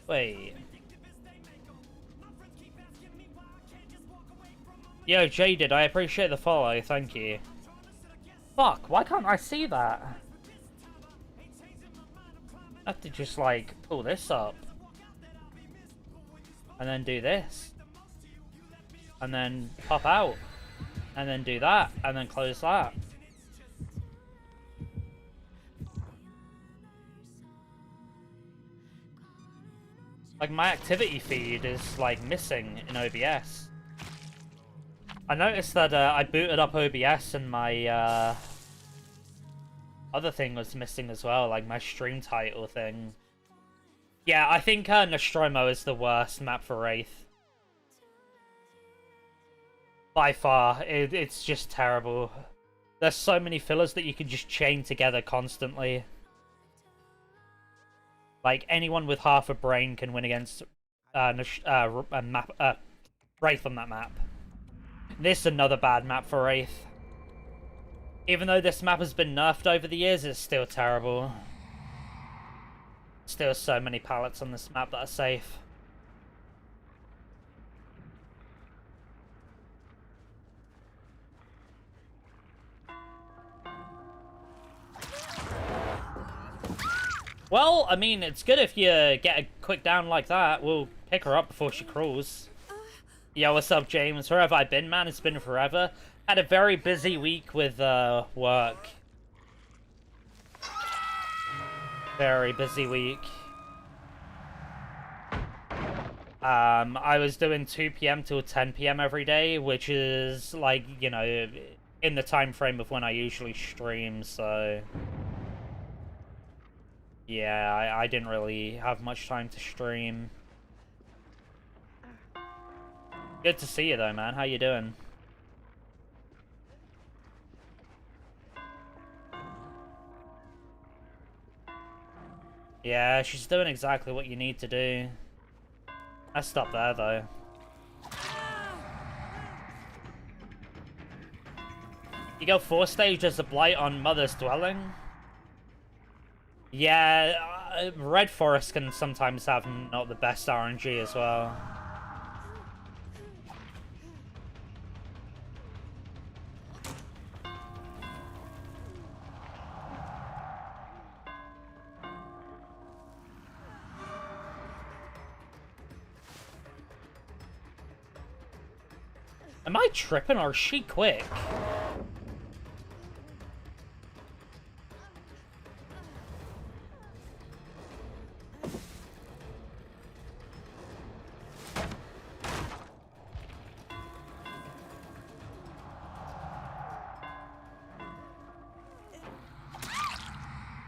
S2: Wait. Yo, Jaded, I appreciate the follow, thank you. Fuck, why can't I see that? I have to just, like, pull this up. And then do this. And then pop out. And then do that. And then close that. Like, my activity feed is, like, missing in OBS. I noticed that I booted up OBS and my other thing was missing as well, like my stream title thing. Yeah, I think Nostromo is the worst map for Wraith. By far, it's just terrible. There's so many fillers that you can just chain together constantly. Like, anyone with half a brain can win against Wraith on that map. This is another bad map for Wraith. Even though this map has been nerfed over the years, it's still terrible. Still so many pallets on this map that are safe. Well, I mean, it's good if you get a quick down like that. We'll pick her up before she crawls. Yo, what's up, James? Where have I been, man? It's been forever. Had a very busy week with work. Very busy week. I was doing 2 p.m. till 10 p.m. every day, which is, like, you know, in the time frame of when I usually stream, so... Yeah, I didn't really have much time to stream. Good to see you, though, man. How you doing? Yeah, she's doing exactly what you need to do. I stopped there, though. You go 4 stage as a blight on Mother's Dwelling? Yeah, Red Forest can sometimes have not the best RNG as well. Am I tripping or is she quick?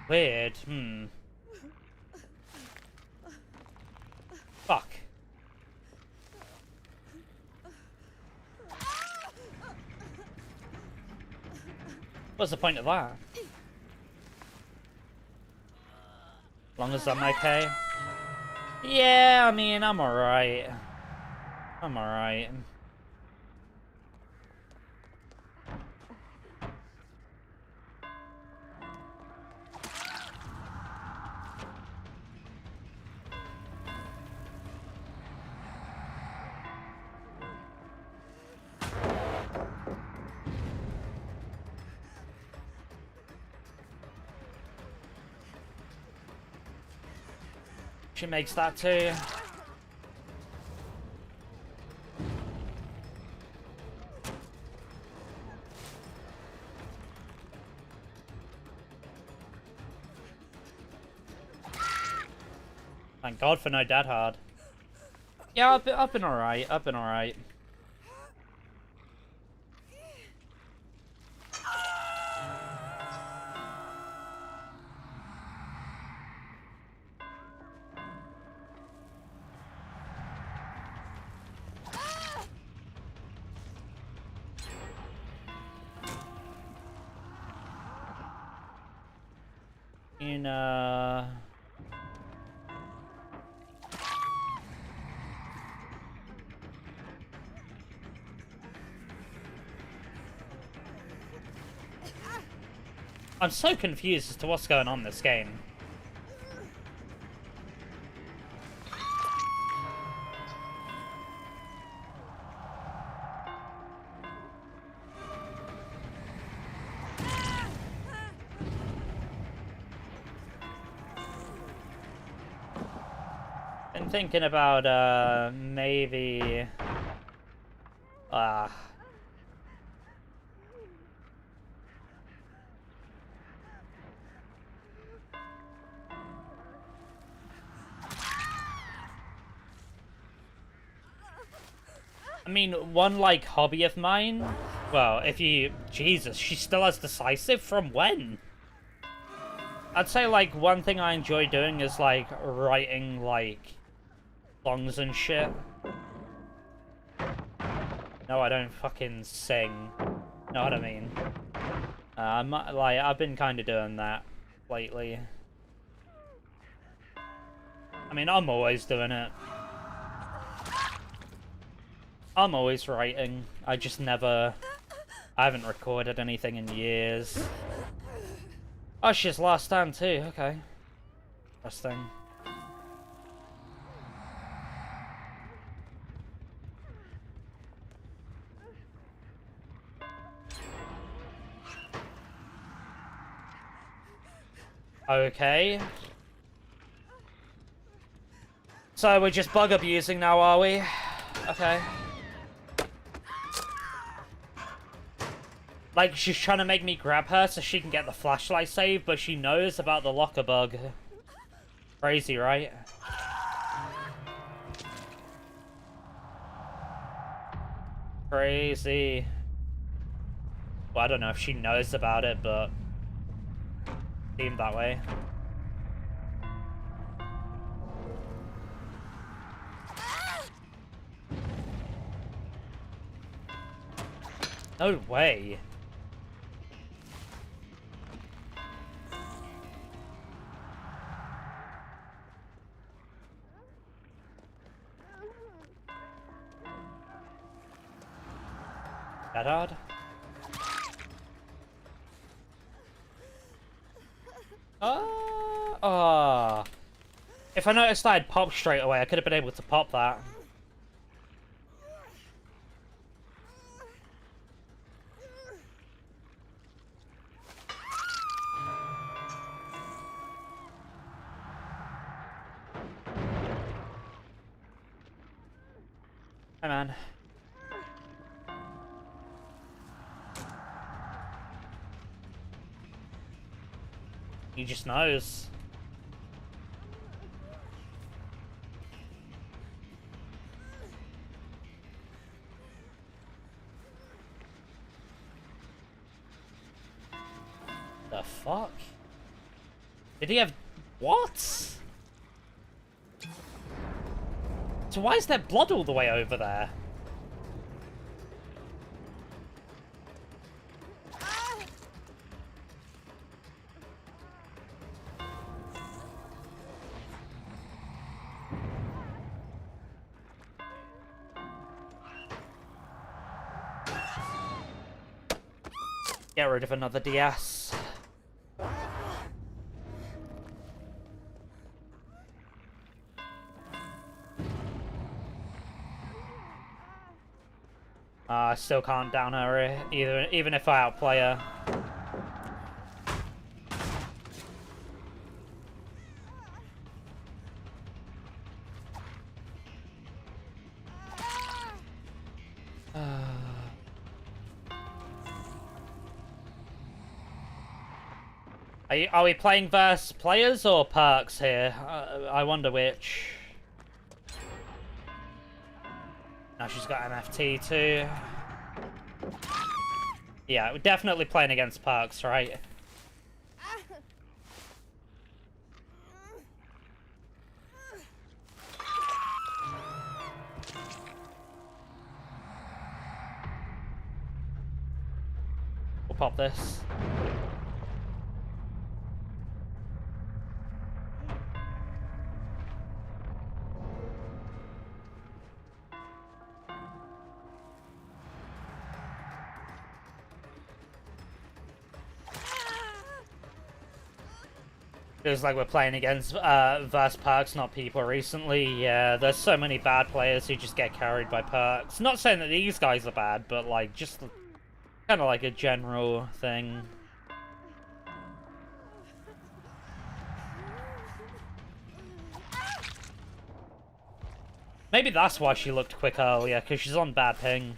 S2: Weird, Fuck. What's the point of that? As long as I'm okay. Yeah, I mean, I'm alright. I'm alright. She makes that too. Thank God for no dad hard. Yeah, I've been alright. I've been alright. I'm so confused as to what's going on in this game. Been thinking about maybe I mean, one, like, hobby of mine... Well, if you... Jesus, she still has decisive? From when? I'd say, like, one thing I enjoy doing is, like, writing, like, songs and shit. No, I don't fucking sing. Know what I mean? Like, I've been kind of doing that lately. I mean, I'm always doing it. I'm always writing. I just never... I haven't recorded anything in years. Oh, she's last stand too. Okay. Interesting. Okay. So we're just bug abusing now, are we? Okay. Like, she's trying to make me grab her so she can get the flashlight saved, but she knows about the locker bug. Crazy, right? Crazy. Well, I don't know if she knows about it, but seemed that way. No way. That odd? Oh. If I noticed I'd pop straight away, I could have been able to pop that. Hey, man. He just knows. The fuck? Did he have... What? So why is there blood all the way over there? Get rid of another DS. I still can't down her either, even if I outplay her. Are we playing versus players or perks here? I wonder which. Now she's got MFT too. Yeah, we're definitely playing against perks, right? We'll pop this. Feels like we're playing against versus perks, not people recently. Yeah, there's so many bad players who just get carried by perks. Not saying that these guys are bad, but like just kind of like a general thing. Maybe that's why she looked quick earlier, because she's on bad ping.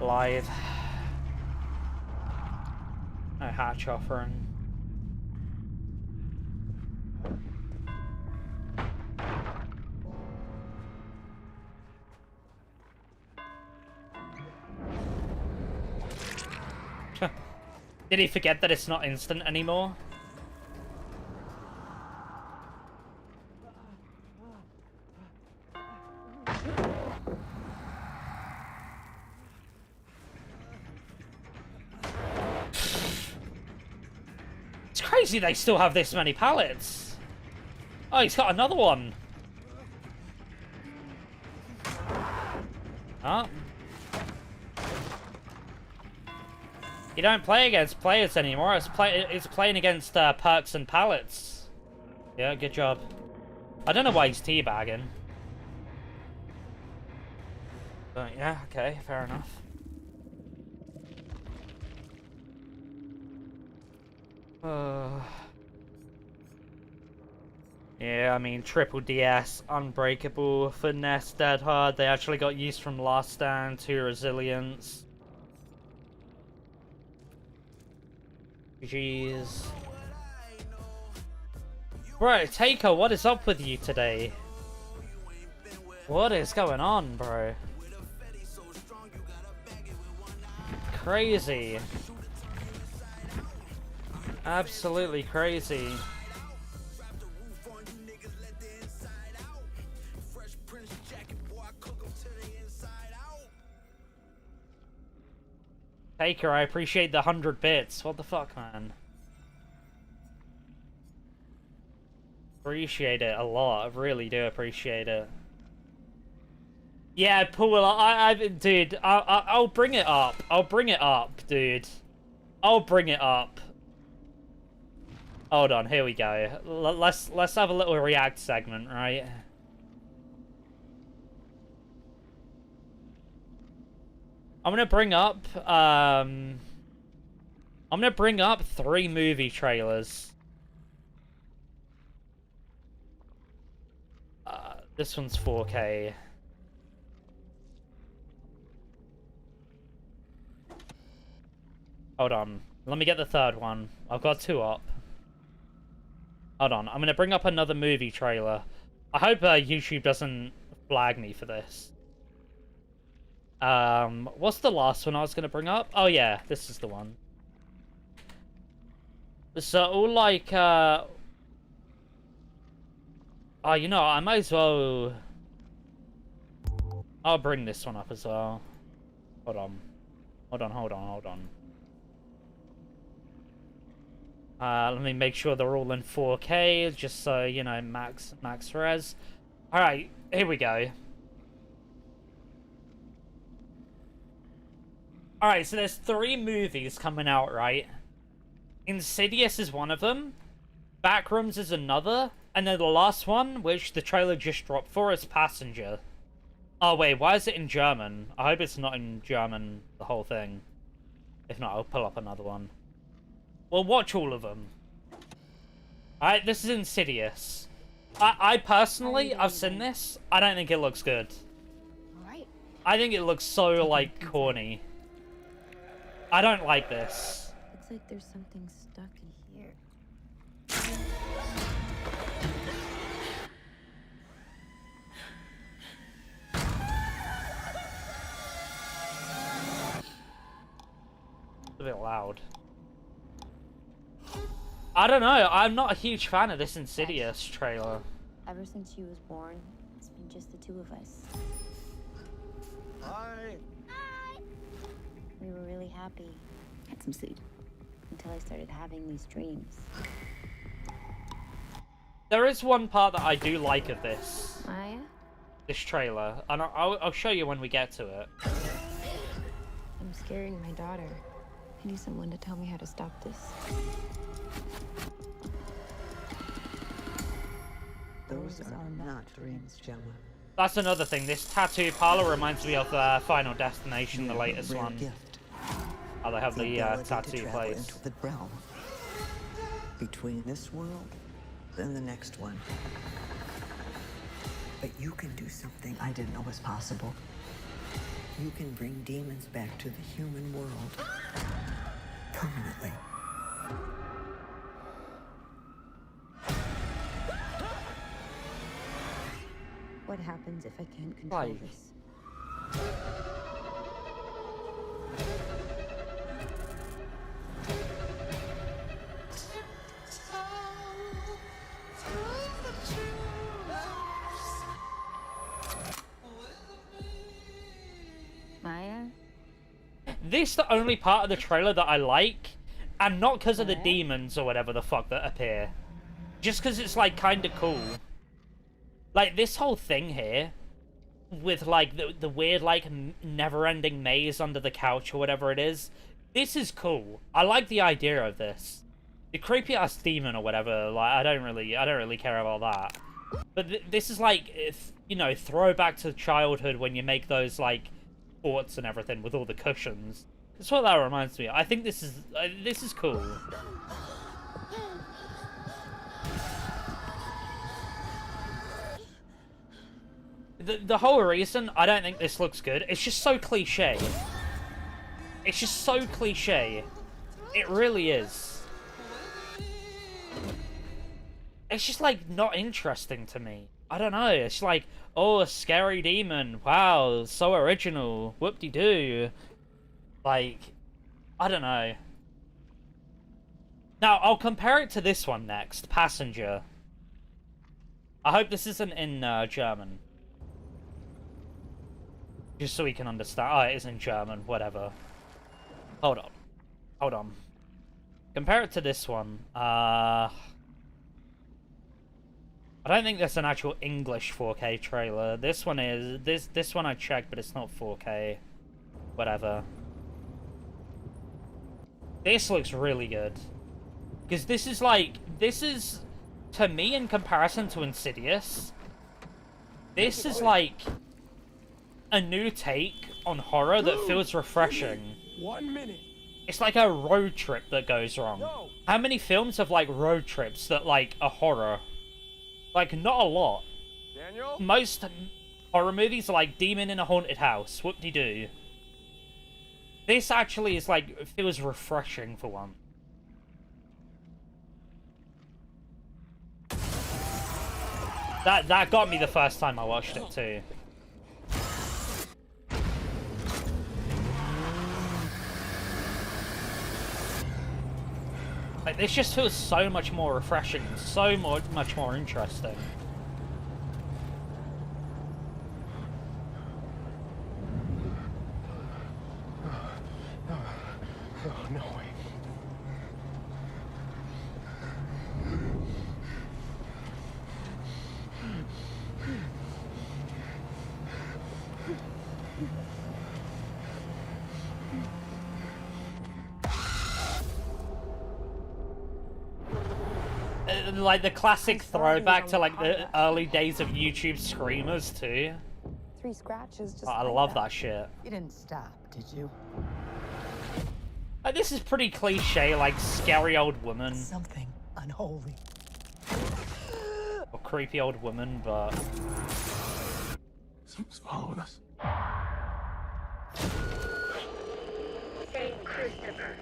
S2: Live. No hatch offering. Did he forget that it's not instant anymore? crazy they still have this many pallets. Oh, he's got another one. Oh. You don't play against players anymore. It's playing against perks and pallets. Yeah, good job. I don't know why he's teabagging. But yeah, okay, fair enough. Yeah, I mean, Triple DS, Unbreakable, Finesse, Dead Hard. They actually got used from Last Stand to Resilience. Jeez. Bro, Taker, what is up with you today? What is going on, bro? Crazy. Absolutely crazy. Taker, I appreciate the 100 bits. What the fuck, man? Appreciate it a lot. I really do appreciate it. Yeah, Paul, dude, I'll bring it up. I'll bring it up, dude. I'll bring it up. Hold on, here we go. Let's have a little react segment, right? I'm gonna bring up 3 movie trailers. This one's 4K. Hold on. Let me get the third one. I've got 2 up. Hold on. I'm gonna bring up another movie trailer. I hope YouTube doesn't flag me for this. What's the last one I was gonna bring up? Oh yeah, this is the one. So all like oh, you know, I might as well. I'll bring this one up as well. Hold on. Let me make sure they're all in 4K, just so, you know, max res. Alright, here we go. Alright, so there's 3 movies coming out, right? Insidious is one of them. Backrooms is another. And then the last one, which the trailer just dropped for, is Passenger. Oh wait, why is it in German? I hope it's not in German, the whole thing. If not, I'll pull up another one. Well, watch all of them. Alright, this is Insidious. I personally, I've seen this. I don't think it looks good.
S5: Alright.
S2: I think it looks so, like, corny. I don't like this.
S5: Looks like there's something stuck in here.
S2: It's a bit loud. I don't know. I'm not a huge fan of this Insidious trailer.
S5: Ever since she was born, it's been just the 2 of us.
S3: Hi.
S5: We were really happy. Had some sleep. Until I started having these dreams.
S2: There is one part that I do like of this.
S5: Maya?
S2: This trailer. And I'll show you when we get to it.
S5: I'm scaring my daughter. I need someone to tell me how to stop this.
S6: Those are not dreams, Gemma.
S2: That's another thing. This tattoo parlor reminds me of Final Destination, the latest one.
S6: Gift.
S2: Oh, they have the
S6: ability to
S2: tattoo
S6: travel
S2: place.
S6: into the realm between this world and the next one. But you can do something I didn't know was possible. You can bring demons back to the human world permanently.
S5: What happens if I can't control
S2: Right.
S5: this? Maya?
S2: This is the only part of the trailer that I like. And not because of the demons or whatever the fuck that appear. Just because it's, like, kind of cool. Like, this whole thing here, with, like, the weird, like, never-ending maze under the couch or whatever it is, this is cool. I like the idea of this. The creepy-ass demon or whatever, like, I don't really care about that. But this is, like, you know, throwback to childhood when you make those, like, forts and everything with all the cushions. That's what that reminds me of. I think this is cool. The whole reason I don't think this looks good, it's just so cliche. It's just so cliche. It really is. It's just, like, not interesting to me. I don't know. It's like, oh, a scary demon. Wow, so original. Whoop-de-doo. Like, I don't know. Now, I'll compare it to this one next. Passenger. I hope this isn't in German. Just so we can understand. Oh, it is in German. Whatever. Hold on. Hold on. Compare it to this one. I don't think that's an actual English 4K trailer. This one is. This one I checked, but it's not 4K. Whatever. This looks really good. Because this is like... This is... To me, in comparison to Insidious, this is like a new take on horror that feels refreshing.
S3: 1 minute.
S2: It's like a road trip that goes wrong. How many films have like road trips that like are horror? Like, not a lot.
S3: Daniel?
S2: Most horror movies are like demon in a haunted house. Whoop-de-doo. This actually is like, feels refreshing for one. That got me the first time I watched it too. Like, this just feels so much more refreshing, so much more interesting.
S3: Oh, no way.
S2: Like the classic throwback to like the early days of YouTube screamers too.
S7: 3 scratches just
S2: I
S7: like
S2: love that shit.
S7: You didn't stop, did you?
S2: Like, this is pretty cliche, like scary old woman
S7: Something unholy.
S2: or creepy old woman, but
S3: Someone's following us.
S8: Saint Christopher,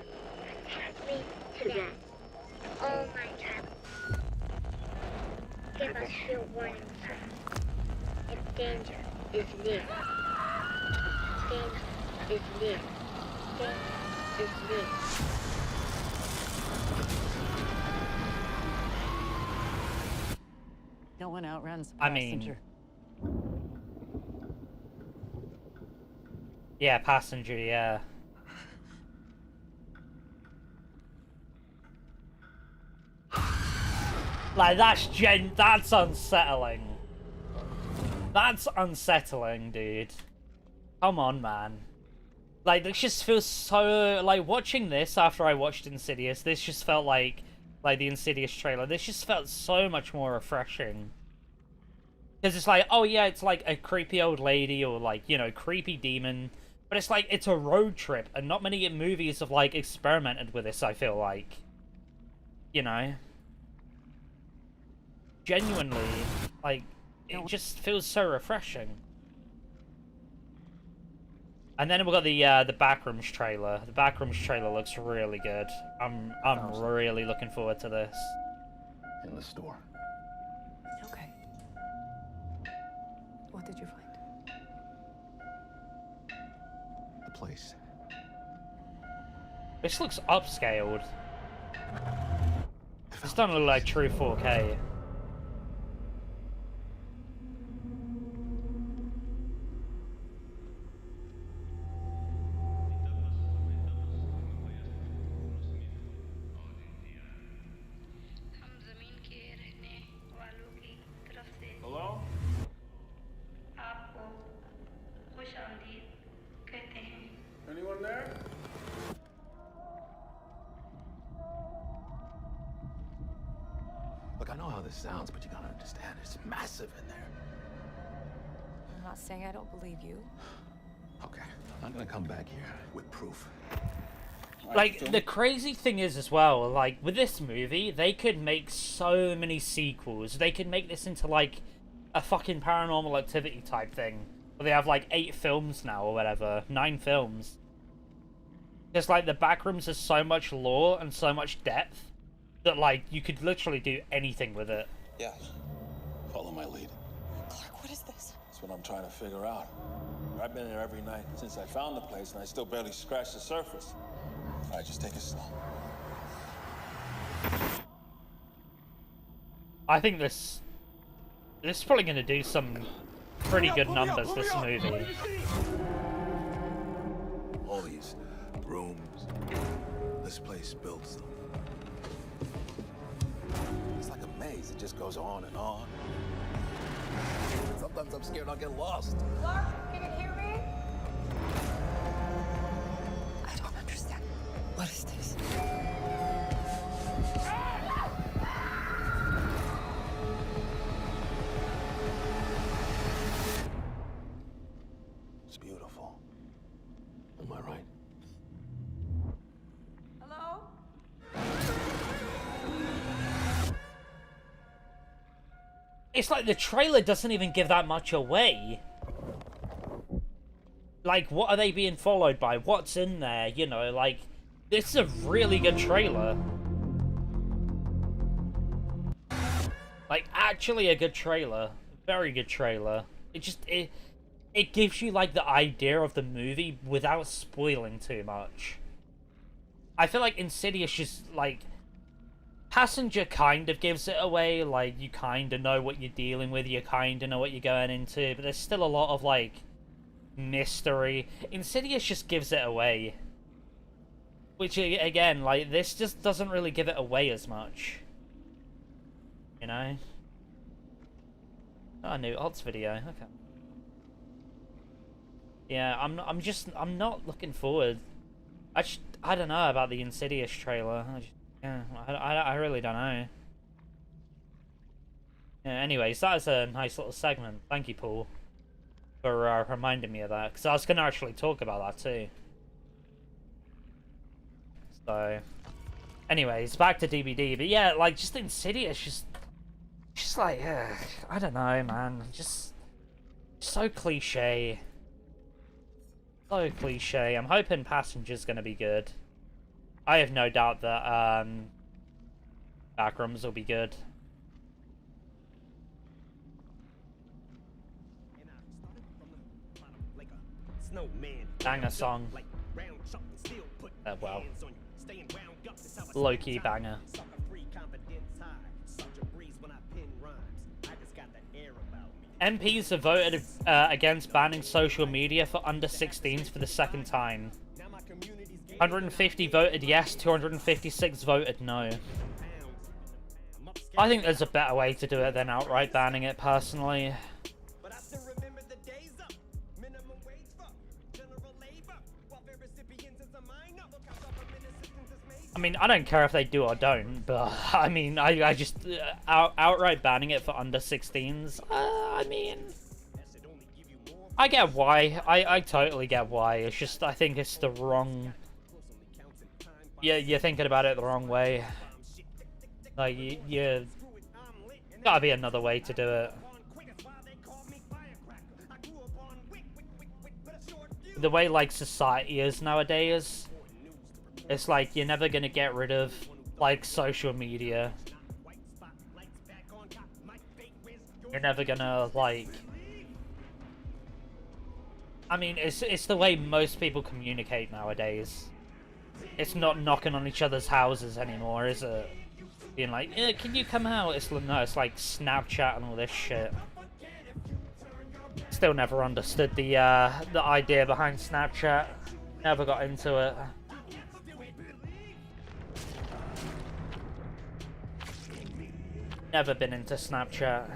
S8: protect me today. All my travels. Give us your warning signs. If danger is near. Danger is near. Danger is near.
S7: No one outruns a
S2: I mean,
S7: passenger.
S2: yeah, Passenger, yeah. Like, that's unsettling. That's unsettling, dude. Come on, man. Like, this just feels so... Like, watching this after I watched Insidious, this just felt like the Insidious trailer. This just felt so much more refreshing. Because it's like, oh yeah, it's like a creepy old lady or, like, you know, creepy demon. But it's like, it's a road trip, and not many movies have, like, experimented with this, I feel like. You know? Genuinely, like, it just feels so refreshing. And then we've got the Backrooms trailer. The Backrooms trailer looks really good. I'm really looking forward to this.
S3: In the store.
S7: Okay. What did you find?
S3: The place.
S2: This looks upscaled. This doesn't look like true 4K.
S3: this sounds, but you gotta understand, it's massive in there.
S7: I'm not saying I don't believe you.
S3: Okay, I'm gonna come back here with proof.
S2: Like, the crazy thing is as well, like, with this movie, they could make so many sequels. They could make this into, like, a fucking Paranormal Activity type thing. Where they have, like, 8 films now, or whatever. 9 films. Just, like, the Backrooms has so much lore and so much depth that, like, you could literally do anything with it.
S9: Yeah. Follow my lead.
S7: Clark, what is this?
S9: That's what I'm trying to figure out. I've been here every night since I found the place, and I still barely scratched the surface. All right, just take it slow.
S2: I think this is probably going to do some pretty good numbers, this movie.
S9: All these rooms, this place builds them. It's like a maze. It just goes on and on. Sometimes I'm scared I'll get lost.
S7: Clark, can you hear me? I don't understand. What is this?
S9: It's beautiful. Am I right?
S7: Hello?
S2: It's like the trailer doesn't even give that much away. Like, what are they being followed by? What's in there? You know, like, this is a really good trailer. Like, actually a good trailer. Very good trailer. It gives you, like, the idea of the movie without spoiling too much. I feel like Insidious just, like, Passenger kind of gives it away. Like, you kind of know what you're dealing with, you kind of know what you're going into, but there's still a lot of, like, mystery. Insidious just gives it away. Which, again, like, this just doesn't really give it away as much. You know? Oh, new odds video, okay. Yeah, I'm not looking forward. I don't know about the Insidious trailer. I really don't know. Yeah, anyways, that is a nice little segment. Thank you, Paul, for reminding me of that, because I was going to actually talk about that too. So, anyways, back to DVD. But yeah, like, just Insidious, just like, I don't know, man. Just so cliche. So cliche. I'm hoping Passenger's going to be good. I have no doubt that Backrooms will be good. Banger song. Well, low-key banger. MPs have voted against banning social media for under 16s for the second time. 150 voted yes, 256 voted no. I think there's a better way to do it than outright banning it, personally. I mean, I don't care if they do or don't, but I mean, I just outright banning it for under 16s. I mean, I get why. I totally get why. It's just, I think it's the wrong. Yeah, you're thinking about it the wrong way. Like, you gotta be another way to do it. The way, like, society is nowadays, it's like you're never gonna get rid of, like, social media. You're never gonna, like... I mean, it's the way most people communicate nowadays. It's not knocking on each other's houses anymore, is it? Being like, can you come out? No, it's like Snapchat and all this shit. Still never understood the idea behind Snapchat. Never got into it. Never been into Snapchat.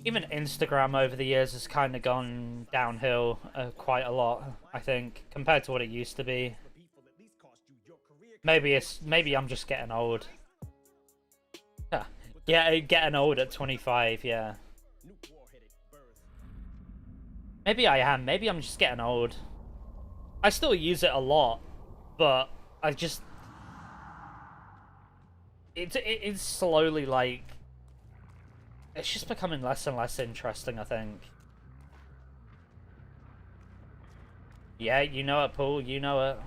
S2: Even Instagram over the years has kind of gone downhill quite a lot, I think, compared to what it used to be. Maybe I'm just getting old. Yeah, getting old at 25, yeah. Maybe I am. Maybe I'm just getting old. I still use it a lot, but I just... It's slowly, like... It's just becoming less and less interesting, I think. Yeah, you know it, Paul. You know it.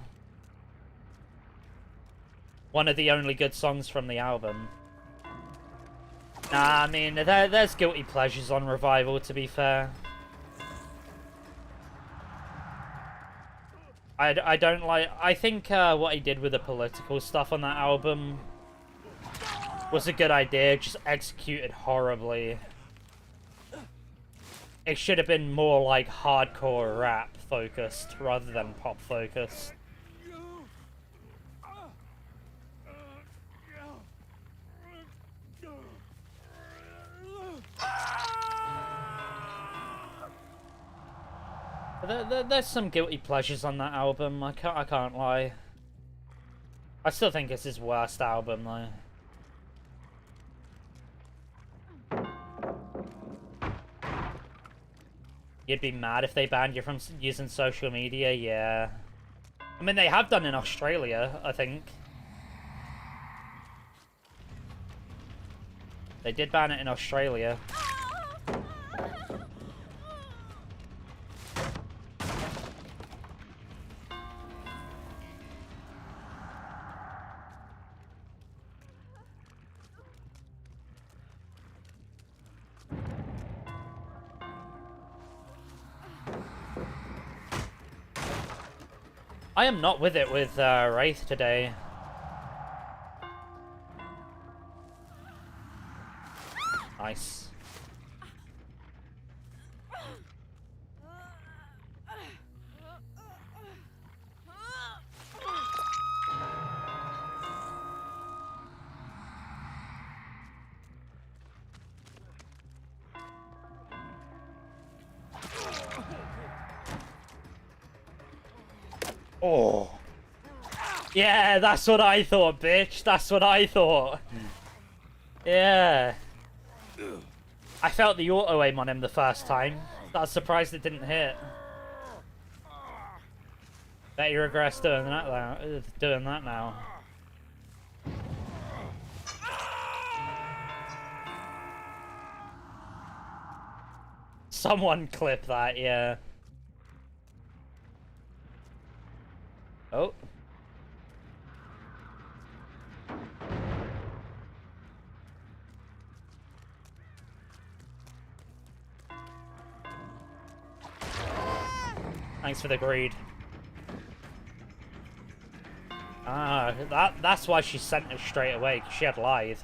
S2: One of the only good songs from the album. Nah, I mean, there's guilty pleasures on Revival, to be fair. I don't like... I think what he did with the political stuff on that album was a good idea, just executed horribly. It should have been more like hardcore rap focused rather than pop focused. There's some guilty pleasures on that album. I can't lie. I still think it's his worst album though. You'd be mad if they banned you from using social media, yeah. I mean, they have done in Australia, I think. They did ban it in Australia. I am not with it with Wraith today. Nice. Oh. Yeah, that's what I thought, bitch. That's what I thought. Yeah. I felt the auto aim on him the first time. I was surprised it didn't hit. Bet you regrets doing that now. Someone clip that, yeah. Oh. Thanks for the greed. Ah, that's why she sent it straight away, 'cause she had lithe.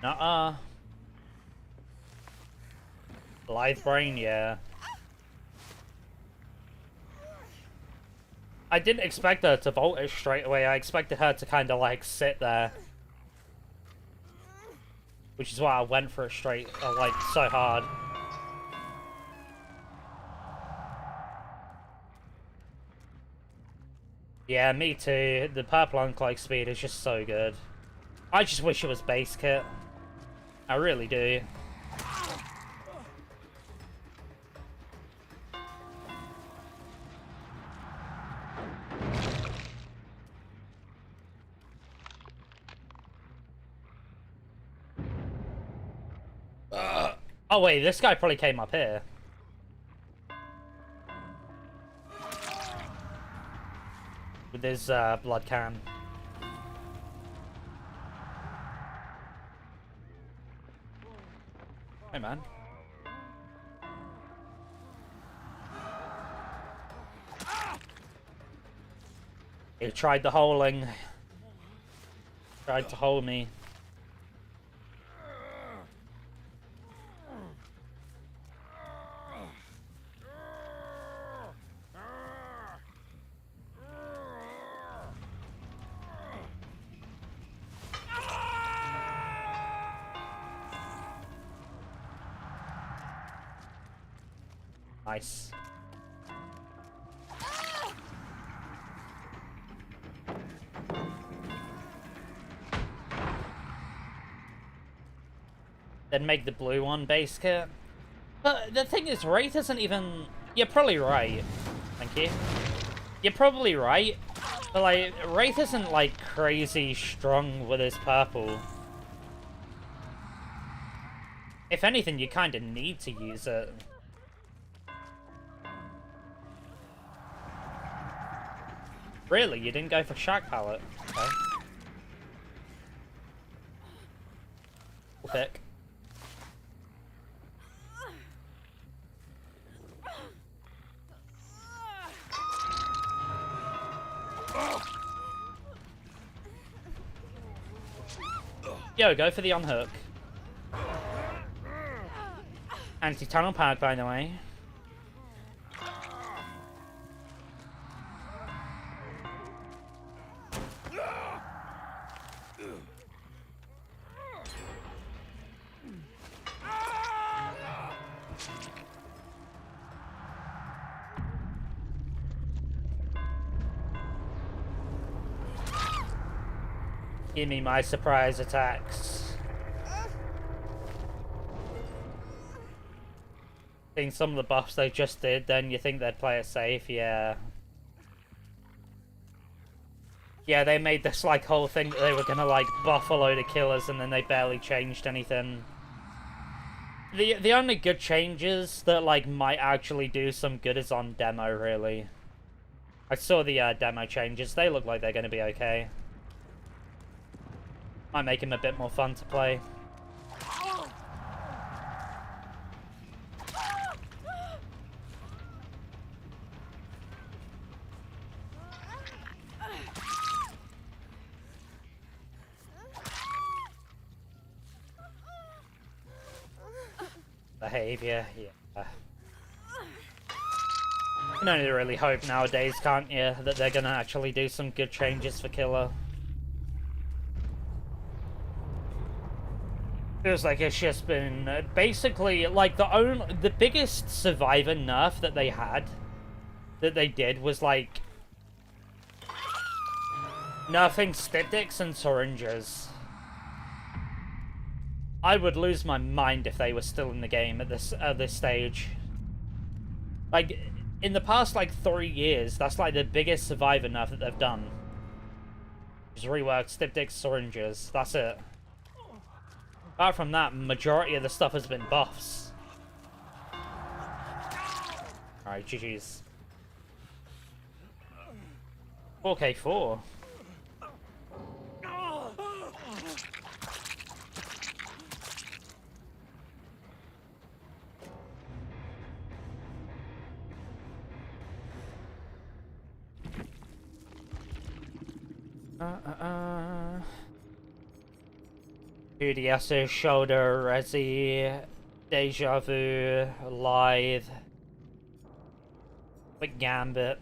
S2: Nuh-uh. Lithe brain, yeah. I didn't expect her to voltage straight away. I expected her to kind of like sit there. Which is why I went for it straight, like, so hard. Yeah, me too. The purple uncloak speed is just so good. I just wish it was base kit. I really do. Oh wait, this guy probably came up here. With his blood can. Hey man. He tried the holing. Tried to hold me. Nice. Then make the blue one base kit. But the thing is, Wraith isn't even... You're probably right. Thank you. You're probably right. But, like, Wraith isn't, like, crazy strong with his purple. If anything, you kind of need to use it. Really? You didn't go for Shack Palette? Okay. We'll pick. Yo, go for the unhook. Anti-tunnel pad, by the way. Give me my surprise attacks. Seeing some of the buffs they just did, then you think they'd play it safe, yeah. Yeah, they made this like whole thing that they were gonna like buff a load of killers and then they barely changed anything. The only good changes that like might actually do some good is on demo, really. I saw the demo changes, they look like they're gonna be okay. Might make him a bit more fun to play. Behavior, yeah. You can only really hope nowadays, can't you, that they're gonna actually do some good changes for Killer. Feels like it's just been basically like the biggest survivor nerf that they did was like nerfing styptics and syringes. I would lose my mind if they were still in the game at this stage. Like in the past like 3 years, that's like the biggest survivor nerf that they've done. Just reworked styptics, syringes. That's it. Apart from that, majority of the stuff has been buffs. Alright, GG's. 4k4. UDS's shoulder, Resi, Deja Vu, Lithe, Quick Gambit.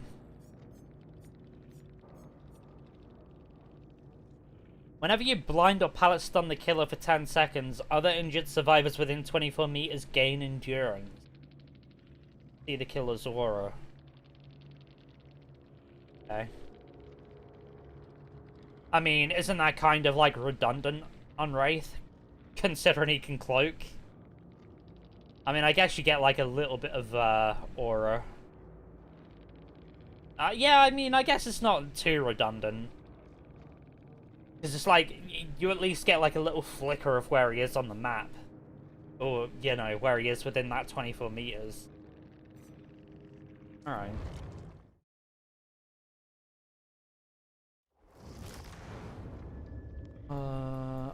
S2: Whenever you blind or pallet stun the killer for 10 seconds, other injured survivors within 24 meters gain endurance. See the killer's aura. Okay. I mean, isn't that kind of like redundant on Wraith, considering he can cloak? I mean, I guess you get like a little bit of aura. Yeah, I mean, I guess it's not too redundant. Because it's like, you at least get like a little flicker of where he is on the map. Or, you know, where he is within that 24 meters. Alright.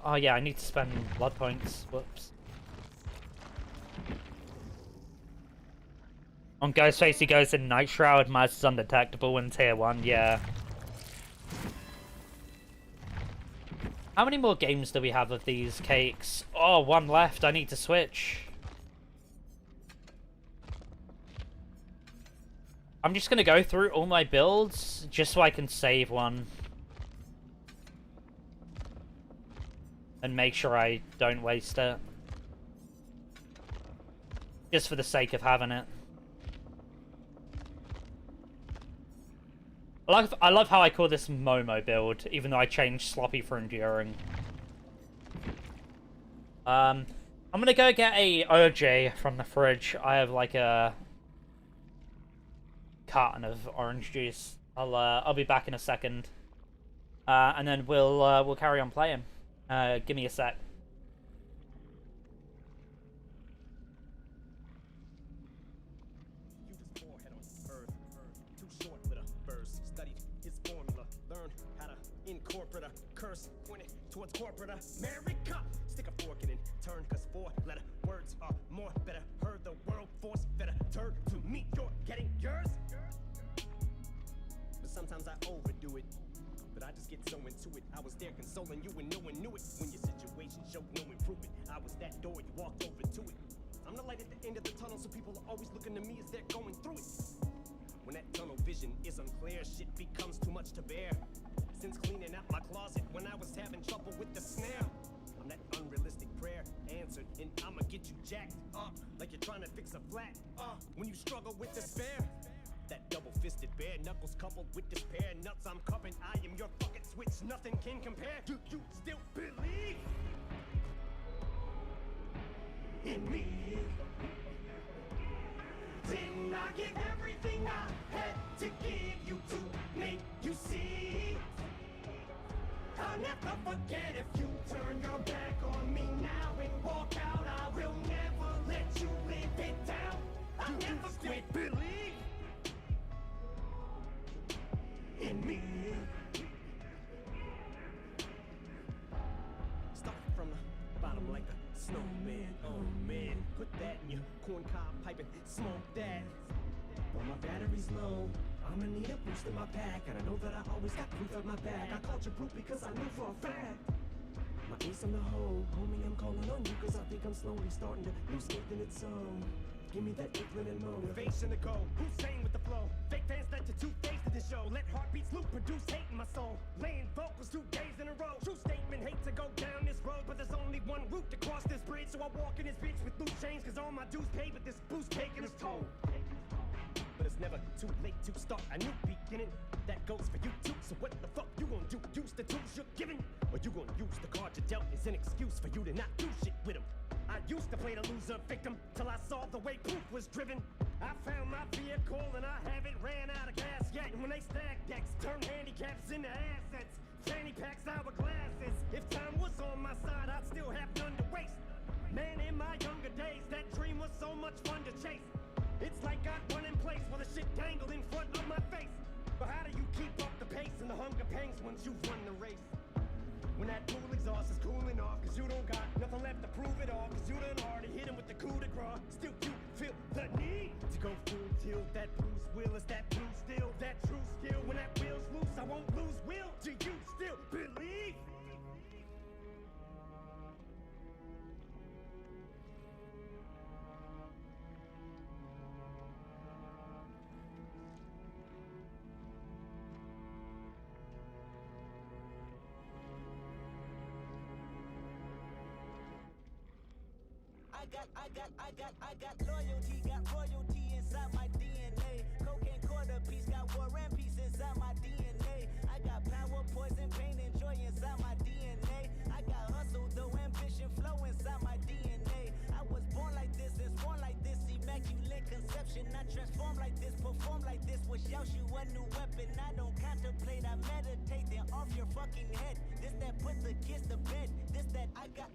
S2: Oh yeah, I need to spend blood points. Whoops. On Ghostface, he goes in Night Shroud, Mice is undetectable in Tier 1, yeah. How many more games do we have of these cakes? Oh, one left, I need to switch. I'm just gonna go through all my builds, just so I can save one. And make sure I don't waste it. Just for the sake of having it. I love how I call this Momo build, even though I changed Sloppy for Enduring. I'm gonna go get a OJ from the fridge. I have like a carton of orange juice. I'll be back in a second, and then we'll carry on playing. Give me a sec.
S10: Incorporate a curse pointed towards corporate America. Stick a fork in it, turn, cause 4-letter words are more better. Heard the world force better. Turn to me, you're getting yours. But sometimes I overdo it. But I just get so into it. I was there consoling you and no one knew it. When your situation showed no improvement, I was that door, you walked over to it. I'm the light at the end of the tunnel, so people are always looking to me as they're going through it. When that tunnel vision is unclear, shit becomes too much to bear. Since cleaning out my closet when I was having trouble with the snare, I'm that unrealistic prayer answered, and I'ma get you jacked up like you're trying to fix a flat. When you struggle with despair, that double-fisted bare knuckles coupled with despair nuts I'm cupping. I am your fucking switch, nothing can compare. Do you still believe in me? Didn't I give everything I had to give you to make you see? I'll never forget if you turn your back on me now and walk out. I will never let you live it down. I'll never quit. Believe in me. Start from the bottom like a snowman. Oh man, put that in your corn cob pipe and smoke that. While my battery's low, I'ma need a boost in my pack. And I know that I always got proof at my back. I called you brute because I knew for a fact my ace on the hole. Homie, I'm calling on you cause I think I'm slowly starting to lose faith in its own. Give me that Ickland and motivation to go. Who's saying with the flow? Fake fans led to two-faced to the show. Let heartbeats loop, produce hate in my soul. Laying vocals 2 days in a row. True statement, hate to go down this road, but there's only one route to cross this bridge. So I walk in this bitch with loose chains cause all my dues paid, but this boost taking its toll. But it's never too late to start a new beginning. That goes for you too. So what the fuck you gonna do? Use the tools you're given? Or you gonna use the card you dealt as an excuse for you to not do shit with them? I used to play the loser victim till I saw the way proof was driven. I found my vehicle and I haven't ran out of gas yet. And when they stack decks, turn handicaps into assets. Fanny packs, hourglasses. If time was on my side, I'd still have none to waste. Man, in my younger days, that dream was so much fun to chase. It's like I'd run in place while the shit dangled in front of my face. But how do you keep up the pace and the hunger pangs once you've won the race? When that pool exhaust is cooling off, cause you don't got nothing left to prove it all, cause you done already hit him with the coup de grace. Still you feel the need to go full tilt. That Bruce Will is that blue still, that true skill. When that wheel's loose, I won't lose will. Do you still believe?
S11: I got loyalty, got royalty inside my DNA. Cocaine quarter piece, got war and peace inside my DNA. I got power, poison, pain, and joy inside my DNA. I got hustle, though ambition, flow inside my DNA. I was born like this, and born like this, immaculate conception. I transform like this, perform like this, wish out you a new weapon. I don't contemplate, I meditate, then off your fucking head. This that put the kids to bed. This that I got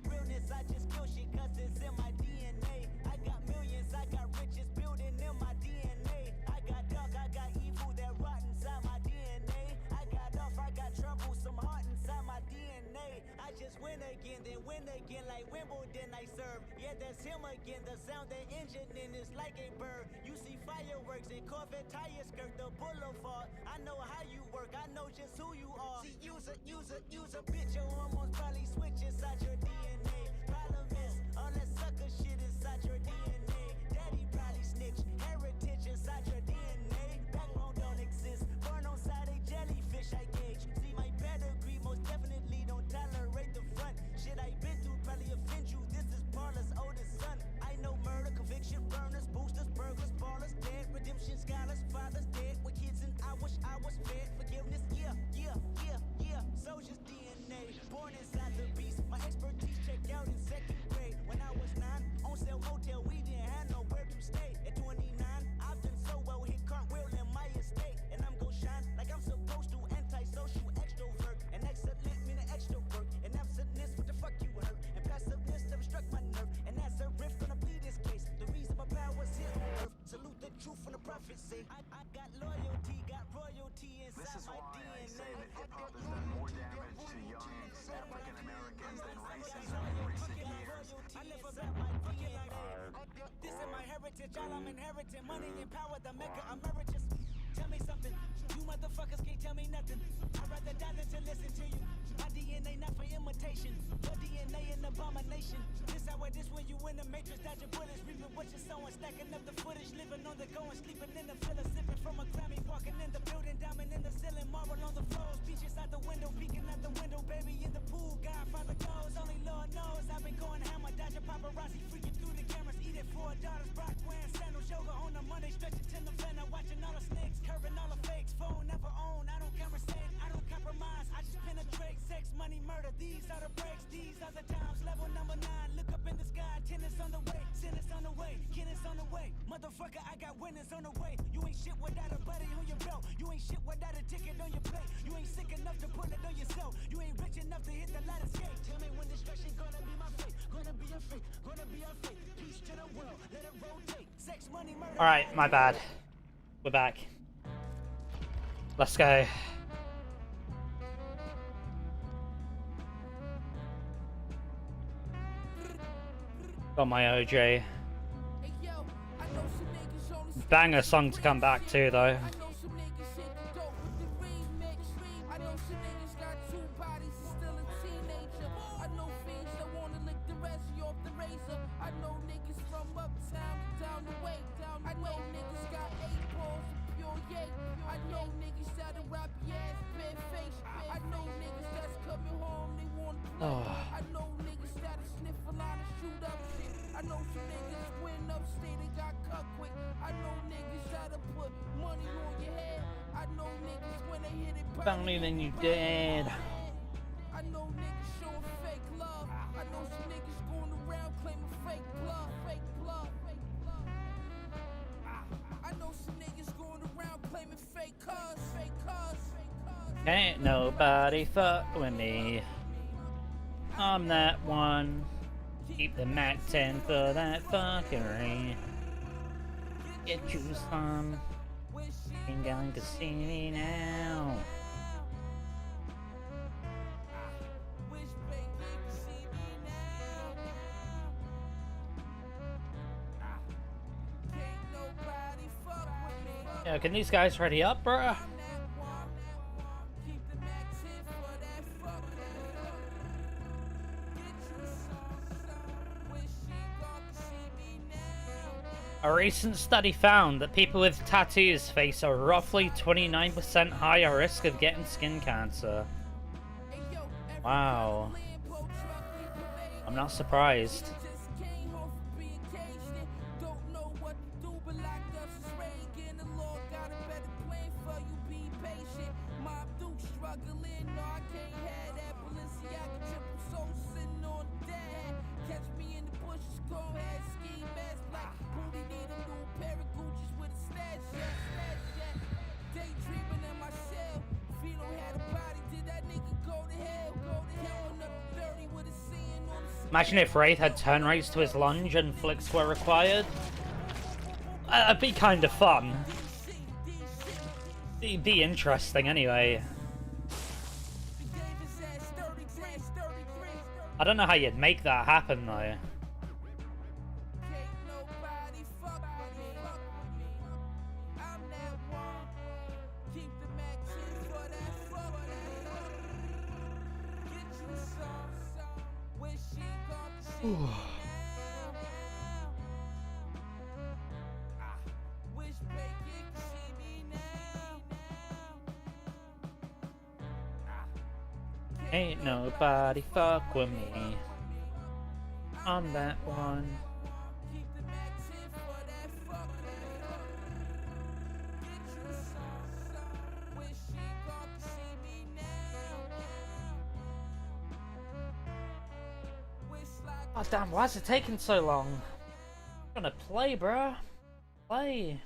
S11: realness. I just kill shit cause it's in my DNA. I got millions, I got riches building in my DNA. I got dark, I got evil that rot inside my DNA. I got off, I got trouble, some heart inside my DNA. I just win again, then win again like Wimbledon I serve. Yeah, that's him again, the sound that engine in is like a bird. You see fireworks and Corvette tires skirt the boulevard. I know how you work, I know just who you are. See, use a bitch, your hormones probably switch inside your DNA. Problem is, all that sucker shit inside your DNA. Daddy probably snitch, heritage inside your DNA. Backbone don't exist, born on side a jellyfish I gauge. See my pedigree, most definitely don't tolerate the front. Shit I been through probably offend you, this is Paula's oldest son. I know murder, conviction, burners, boosters, burglars, ballers, dead, redemption, scholars, fathers dead with kids and heritage, all I'm inheriting. Money and power, the maker emeritus. Tell me something, you motherfuckers can't tell me nothing. I'd rather die than to listen to you. My DNA not for imitation, your DNA an abomination. This how it is when you in the matrix, dodging bullets, reaping what you're sowing, stacking up the footage, living on the go and sleeping in the villa, sipping from a Grammy, walking in the building, diamond in the ceiling, marble on the floors, beaches out the window, peeking out the window, baby in the pool, Godfather goes, only Lord knows I've been going hammer, dodging paparazzi, freaking through the cameras, eating 4 daughters, Brock wearing sandals, yoga on a Monday, stretching to November, watching all the snakes, curving all the fakes, phone never own, I don't conversate, I don't compromise, I just penetrate, sex, money, murder, these are the breaks, these are the times, level number 9, look up in the sky, tennis on the way, tennis on the way, tennis on the way, motherfucker, I got winners on the way, you ain't shit without a buddy on your belt, you ain't shit without a ticket on your plate, you ain't sick enough to put it on yourself, you ain't rich enough to hit the ladder skate, tell me when destruction gonna be my fate, gonna be a fate, gonna be a fate, peace to the world, let it rotate, sex, money, murder.
S2: Alright, my bad. We're back. Let's go. Got my OJ. Banger song to come back to, though. Oh. Family than you did.
S12: I know niggas showing fake love. I know some niggas going around claiming fake blood, fake blood, fake blood. I know some niggas going around claiming fake cars, fake cars, fake cars.
S2: Ain't nobody fuck with me. I'm that one. Keep the Mac 10 for that fuckery. Get you some. Ain't going to see me now. Yo, can these guys ready up, bruh? A recent study found that people with tattoos face a roughly 29% higher risk of getting skin cancer. Wow. I'm not surprised. Imagine if Wraith had turn rates to his lunge and flicks were required. That'd be kind of fun. It'd be interesting anyway. I don't know how you'd make that happen though. Ooh. Ain't nobody fuck with me. I'm that one. Oh damn, why is it taking so long? I'm gonna play, bruh. Play.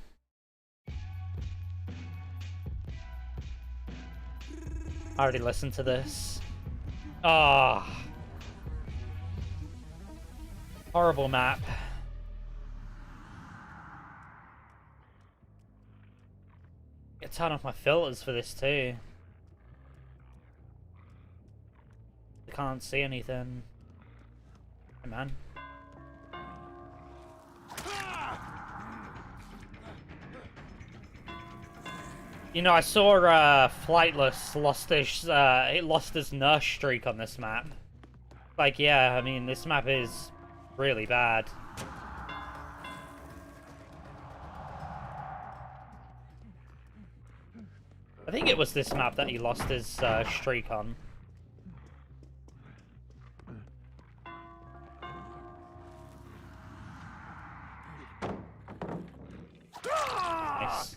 S2: I already listened to this. Ah. Oh. Horrible map. I turn off my filters for this too. I can't see anything. Hey man. You know, I saw Flightless lost his nurse streak on this map. Like, yeah, I mean, this map is really bad. I think it was this map that he lost his streak on. Nice.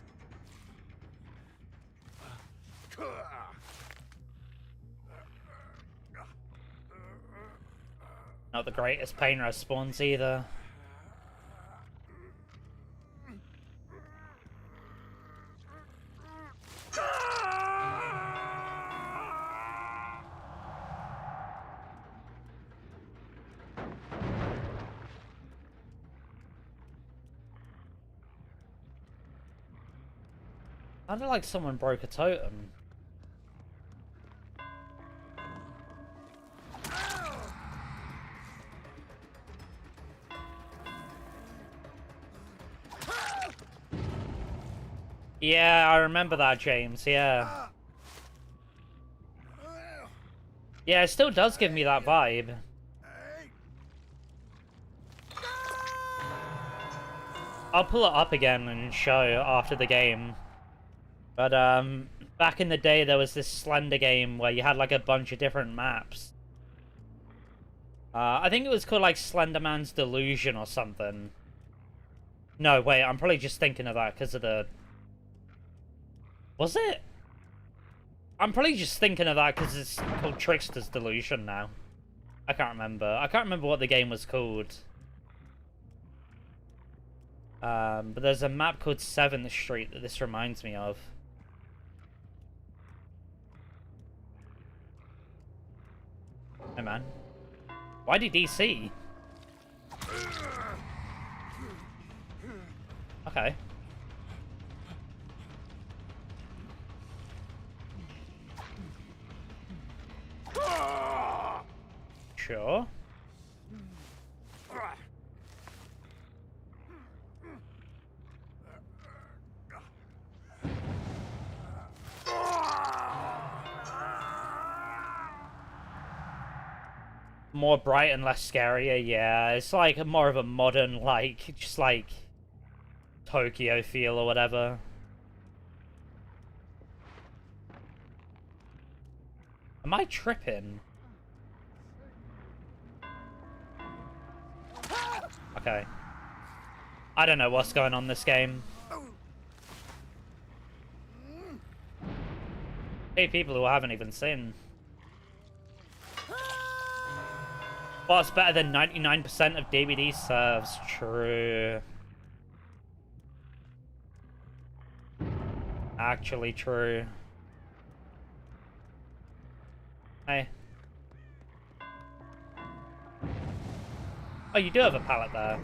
S2: Not the greatest pain rush spawns either. Sounded like someone broke a totem. Yeah, I remember that, James, yeah. Yeah, it still does give me that vibe. I'll pull it up again and show after the game. But, back in the day, there was this Slender game where you had, like, a bunch of different maps. I think it was called, like, Slenderman's Delusion or something. No, wait, I'm probably just thinking of that because of the... Was it? I'm probably just thinking of that because it's called Trickster's Delusion now. I can't remember. I can't remember what the game was called. But there's a map called 7th Street that this reminds me of. Hey, man. Why did DC? Okay. Sure. More bright and less scarier, yeah. It's like more of a modern, like, just like Tokyo feel or whatever. Am I tripping? Okay. I don't know what's going on this game. Hey, people who I haven't even seen. What's better than 99% of DVD serves? True. Actually true. Hey. Oh, you do have a pallet there.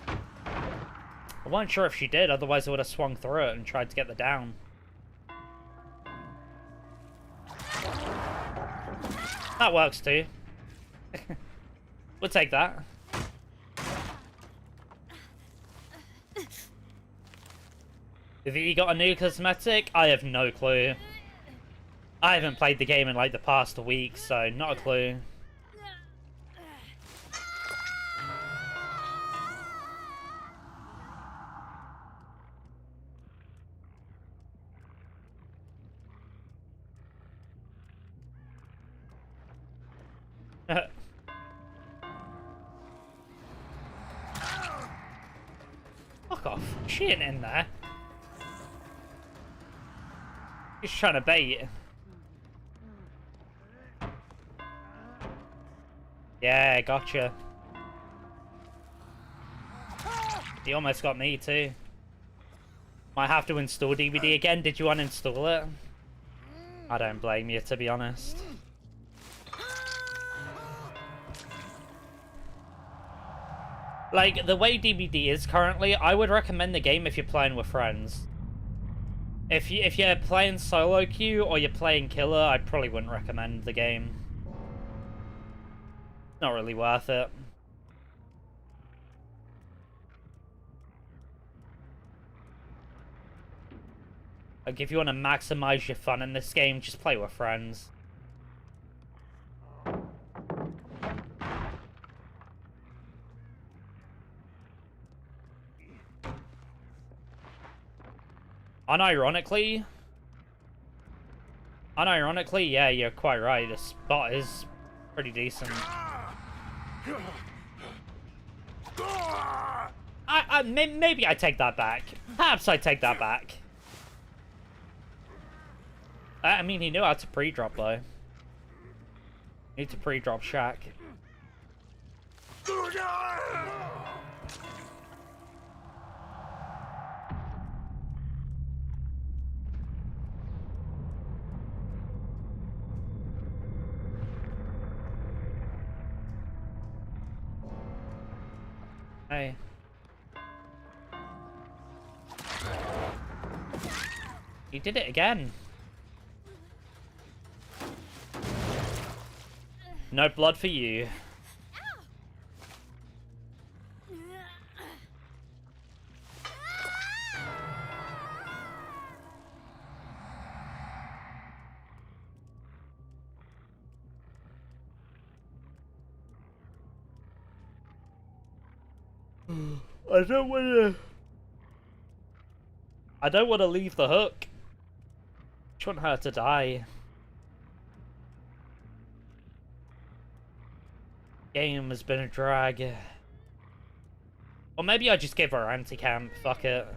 S2: I wasn't sure if she did, otherwise I would have swung through it and tried to get the down. That works too. We'll take that. Have you got a new cosmetic? I have no clue. I haven't played the game in like the past week, so not a clue. Fuck off. She ain't in there. He's trying to bait. Yeah, gotcha. He almost got me too. Might have to install DVD again. Did you uninstall it? I don't blame you, to be honest. Like, the way DVD is currently, I would recommend the game if you're playing with friends. If you're playing solo queue or you're playing killer, I probably wouldn't recommend the game. Not really worth it. Like, if you want to maximize your fun in this game, just play with friends. Unironically, yeah, you're quite right. The spot is pretty decent. Maybe I take that back. Perhaps I take that back. I mean, he knew how to pre-drop, though. Need to pre-drop Shaq. Hey. He did it again. No blood for you. I don't want to leave the hook. I just want her to die. Game has been a drag. Or maybe I just give her anti-camp. Fuck it.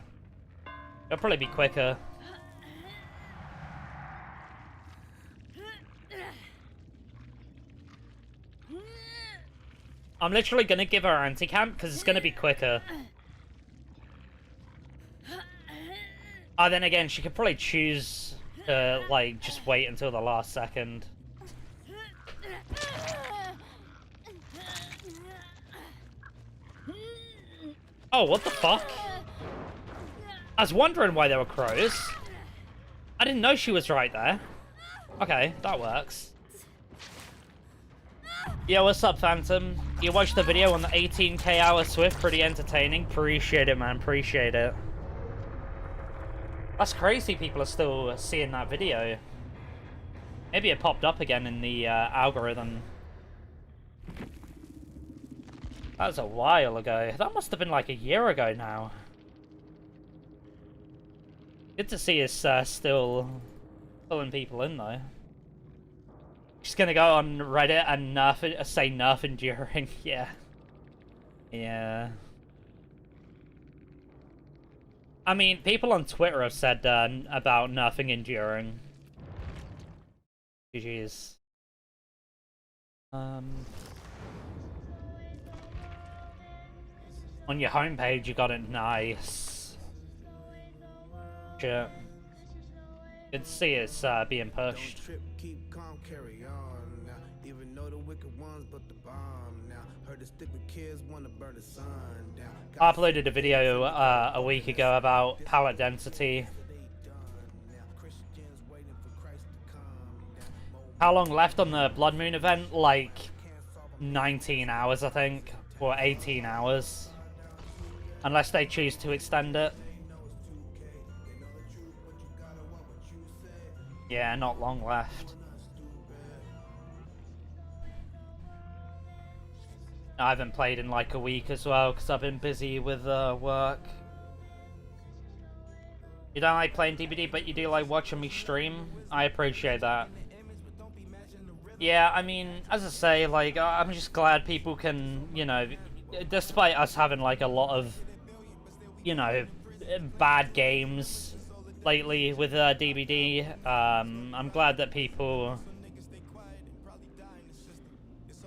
S2: It'll probably be quicker. I'm literally gonna give her anti-camp because it's gonna be quicker. Oh, then again, she could probably choose to, like, just wait until the last second. Oh, what the fuck? I was wondering why there were crows. I didn't know she was right there. Okay, that works. Yo, what's up, Phantom? You watched the video on the 18k hour Swift? Pretty entertaining. Appreciate it, man. Appreciate it. That's crazy people are still seeing that video. Maybe it popped up again in the algorithm. That was a while ago. That must have been like a year ago now. Good to see us still pulling people in, though. Just gonna go on Reddit and say nerf enduring. Yeah. Yeah. I mean, people on Twitter have said about nerfing enduring. GG's. On your homepage, you got it nice. Shit. Good to see it's being pushed.
S13: Keep calm, carry on now. Even though the wicked ones but the bomb now. Heard the stick with kids wanna burn the sun down.
S2: I uploaded a video a week ago about pallet density. How long left on the Blood Moon event? Like 19 hours, I think, or 18 hours. Unless they choose to extend it. Yeah, not long left. I haven't played in like a week as well because I've been busy with work. You don't like playing DBD, but you do like watching me stream? I appreciate that. Yeah, I mean, as I say, like, I'm just glad people can, you know, despite us having like a lot of, you know, bad games lately with DBD, I'm glad that people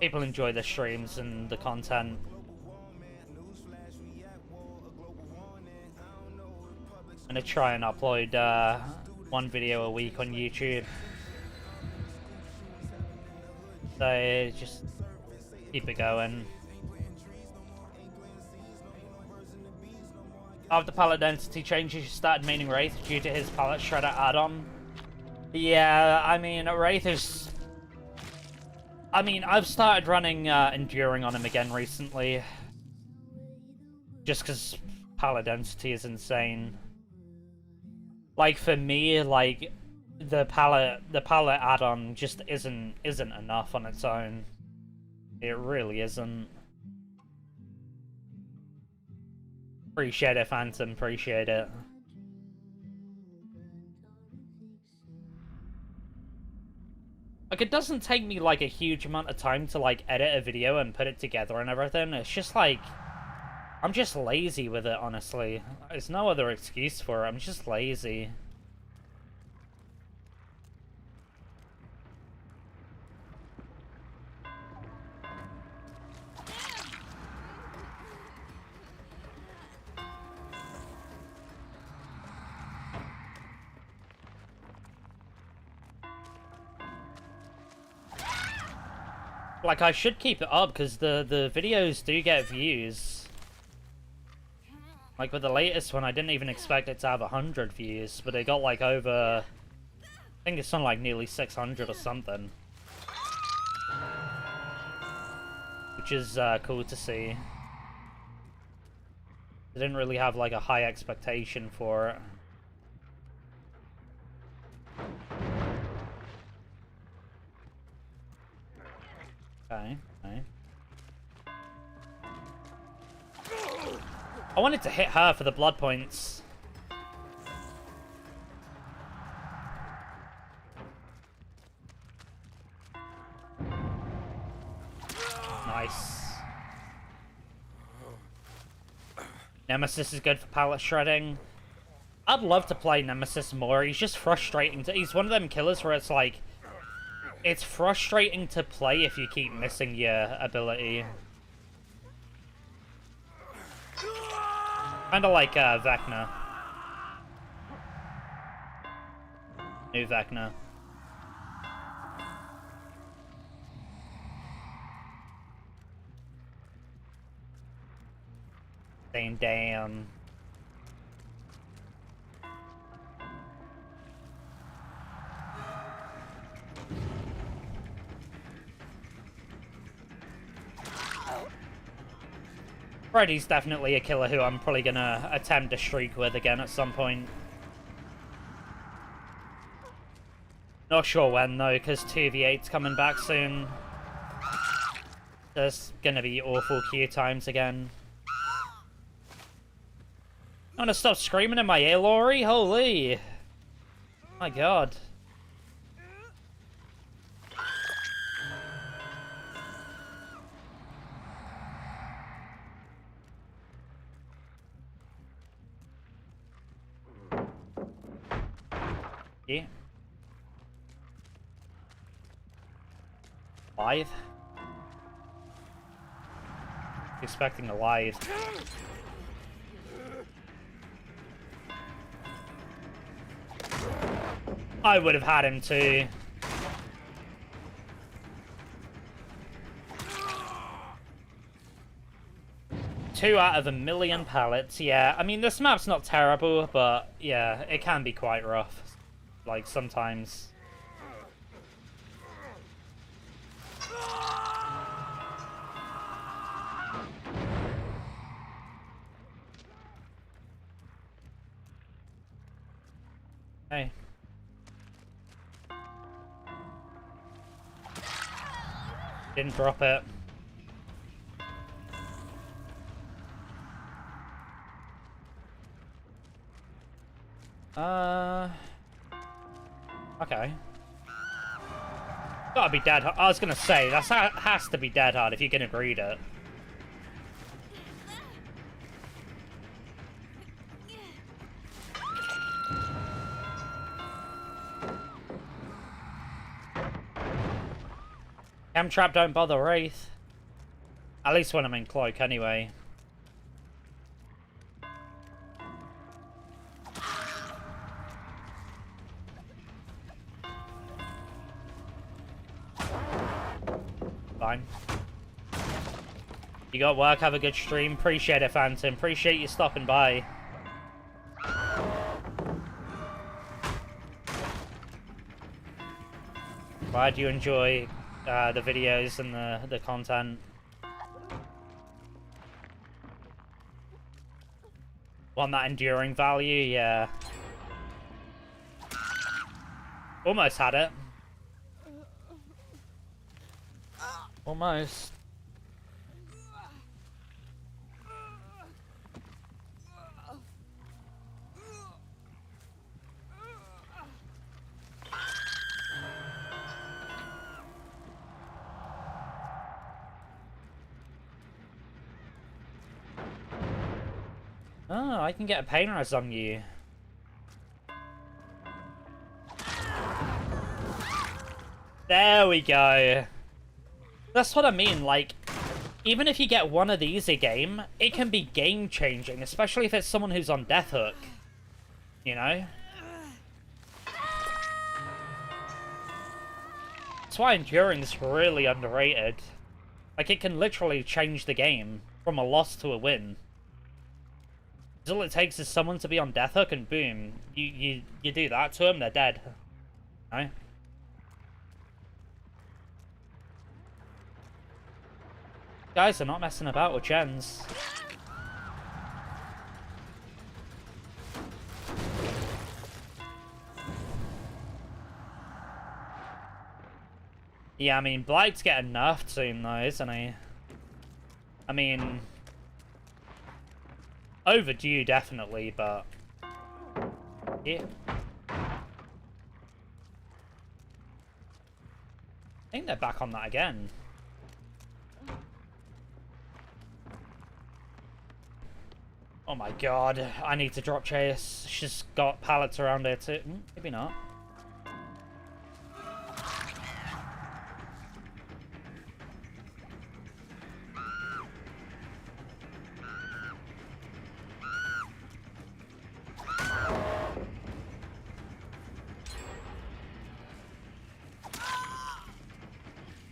S2: enjoy the streams and the content. I'm gonna try and upload one video a week on YouTube. So just keep it going. After pallet density changes, you started maining Wraith due to his pallet shredder add-on. Yeah, I mean, Wraith is... I mean, I've started running Enduring on him again recently. Just because pallet density is insane. Like for me, like the palette add-on just isn't enough on its own. It really isn't. Appreciate it, Phantom. Appreciate it. Like, it doesn't take me, like, a huge amount of time to, like, edit a video and put it together and everything. It's just, like, I'm just lazy with it, honestly. There's no other excuse for it. I'm just lazy. Like, I should keep it up, because the videos do get views. Like, with the latest one, I didn't even expect it to have 100 views, but it got, like, over... I think it's on, like, nearly 600 or something. Which is, cool to see. I didn't really have, like, a high expectation for it. Okay, okay. I wanted to hit her for the blood points. Nice. Nemesis is good for pallet shredding. I'd love to play Nemesis more. He's just frustrating. He's one of them killers where it's like... It's frustrating to play if you keep missing your ability. Kinda like Vecna. New Vecna. Same damn. Freddy's definitely a killer who I'm probably gonna attempt a streak with again at some point. Not sure when though, because 2v8's coming back soon. There's gonna be awful queue times again. I wanna stop screaming in my ear, Laurie? Holy! My god. Yeah. Live? Expecting a live. I would have had him too. Two out of 1,000,000 pallets, yeah. I mean, this map's not terrible, but yeah, it can be quite rough. Like, sometimes. Hey. Didn't drop it. Okay. Gotta be dead hard. I was gonna say, that has to be dead hard if you can read it. Cam trap don't bother Wraith. At least when I'm in cloak anyway. Fine. You got work, have a good stream. Appreciate it, Phantom. Appreciate you stopping by. Glad you enjoy the videos and the content. Want that enduring value? Yeah. Almost had it. Almost. Oh, I can get a pain res on you. There we go. That's what I mean, like, even if you get one of these a game, it can be game-changing, especially if it's someone who's on death hook. You know? That's why Enduring's really underrated. Like, it can literally change the game from a loss to a win. All it takes is someone to be on death hook and boom, you do that to them, they're dead. No? Guys are not messing about with gens. Yeah, I mean, Blight's getting nerfed soon though, isn't he? I mean, overdue definitely, but yeah. I think they're back on that again. Oh my god, I need to drop chase. She's got pallets around here too. Maybe not.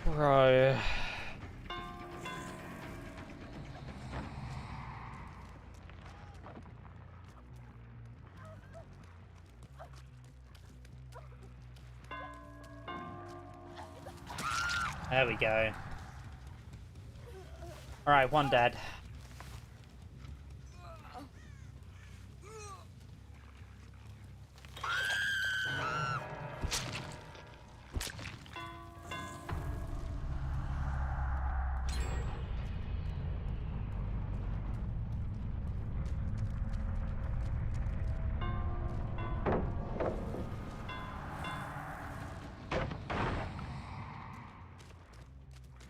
S2: Bro. There we go. Alright, one dead.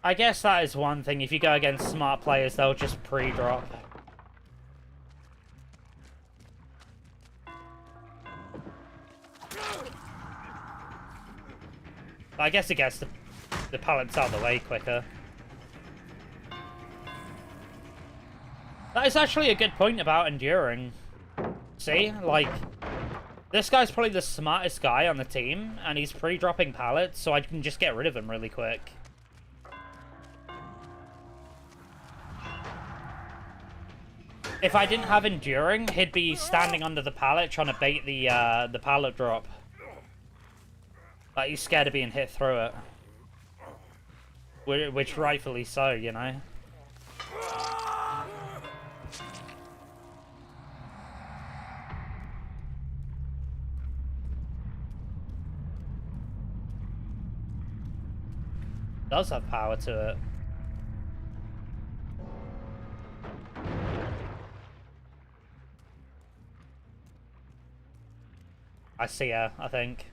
S2: I guess that is one thing. If you go against smart players, they'll just pre-drop. But I guess it gets the pallets out of the way quicker. That is actually a good point about enduring. See? Like, this guy's probably the smartest guy on the team, and he's pre-dropping pallets, so I can just get rid of him really quick. If I didn't have enduring, he'd be standing under the pallet trying to bait the pallet drop. Like, he's scared of being hit through it. Which rightfully so, you know? Does have power to it. I see her, I think.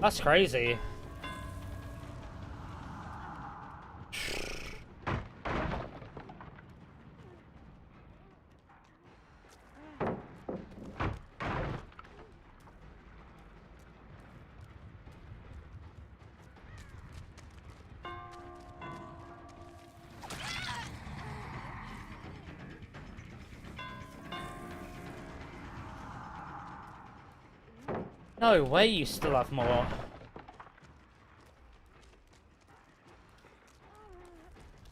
S2: That's crazy. No way you still have more.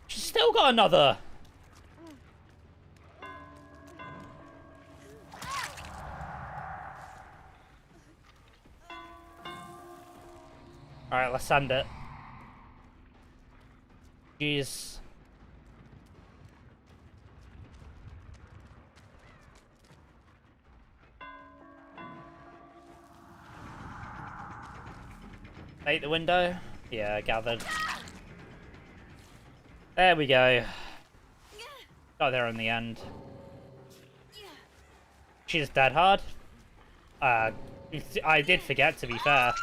S2: She's still got another. Alright, let's send it. Jeez. Take the window? Yeah, gathered. There we go. Got there in the end. She's dead hard. I did forget, to be fair.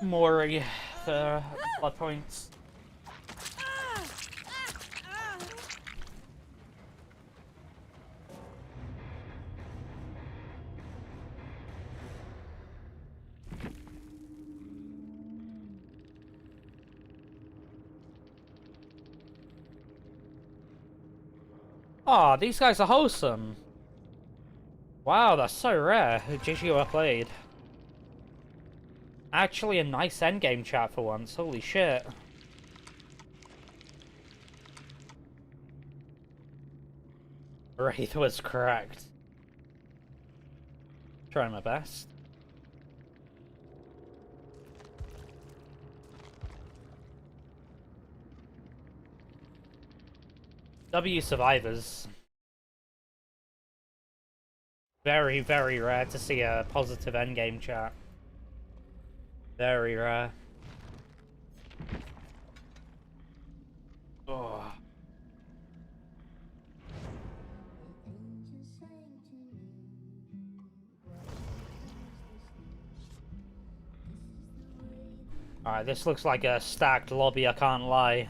S2: More for blood points. Oh, these guys are wholesome. Wow, that's so rare. GG well played. Actually a nice endgame chat for once. Holy shit. Wraith was correct. Trying my best. W survivors. Very, very rare to see a positive endgame chat. Very rare. Oh. Alright, this looks like a stacked lobby, I can't lie.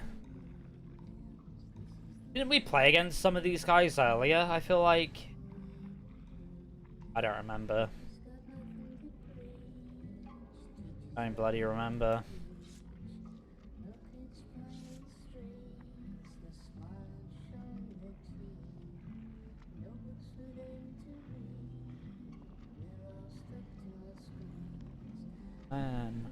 S2: Didn't we play against some of these guys earlier? I feel like... I don't remember. I don't bloody remember. Man.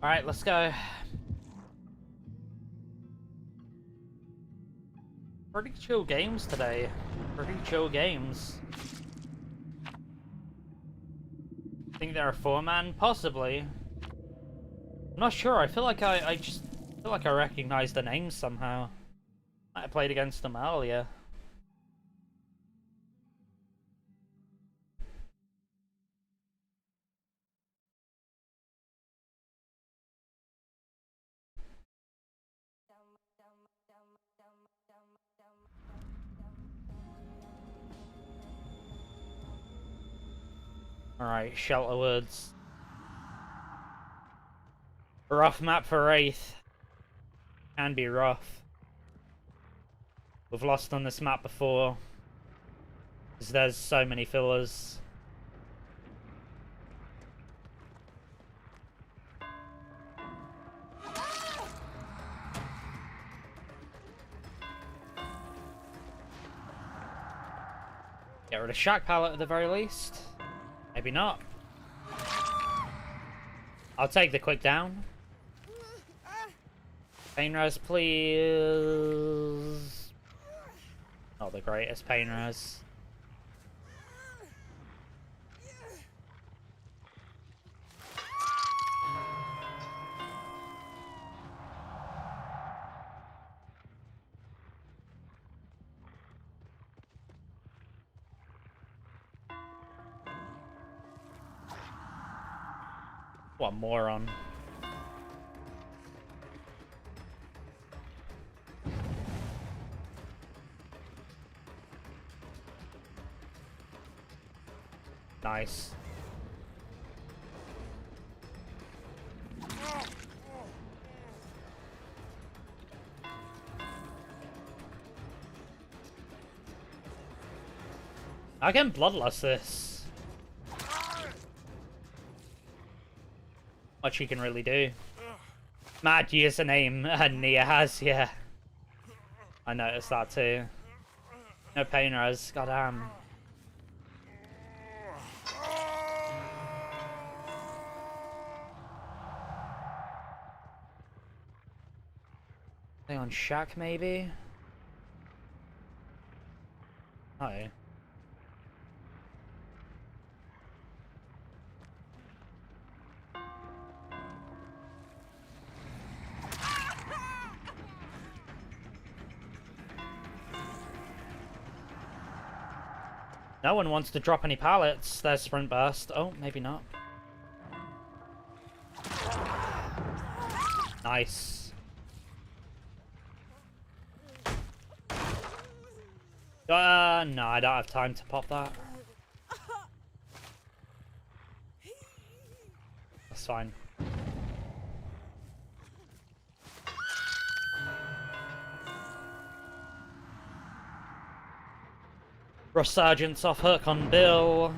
S2: Alright, let's go. Pretty chill games today. Pretty chill games. Think they're a 4-man? Possibly. I'm not sure. I feel like I just feel like I recognize the names somehow. I played against them earlier. Alright, Shelter Woods. Rough map for Wraith. Can be rough. We've lost on this map before. Because there's so many fillers. Get rid of Shack Pallet at the very least. Maybe not. I'll take the quick down. Pain res, please. Not the greatest pain res. What a moron. Nice. I can bloodlust this. Much you can really do. Mad username Nia has, yeah. I noticed that too. No pain res, goddamn. Thing on Shack maybe? Oh. No one wants to drop any pallets. There's sprint burst. Oh, maybe not. Nice. No, I don't have time to pop that. That's fine. Resurgence off hook on Bill.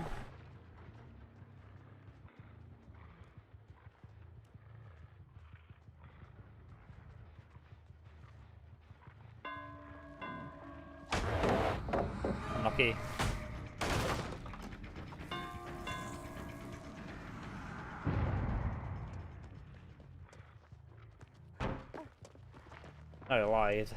S2: Unlucky. No lies.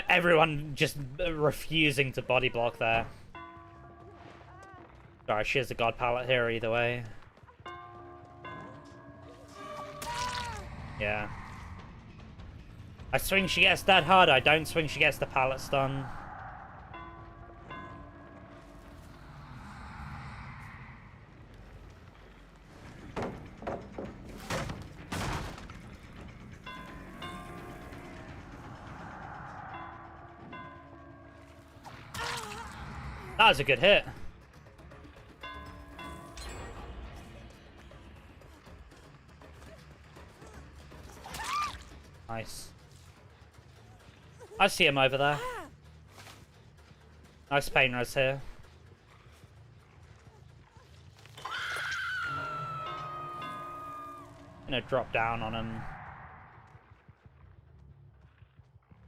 S2: Everyone just refusing to body block there. Sorry, she has a god pallet here either way. Yeah. I swing she gets that hard, I don't swing she gets the pallet stun. That was a good hit. Nice. I see him over there. Nice pain res here. Gonna drop down on him.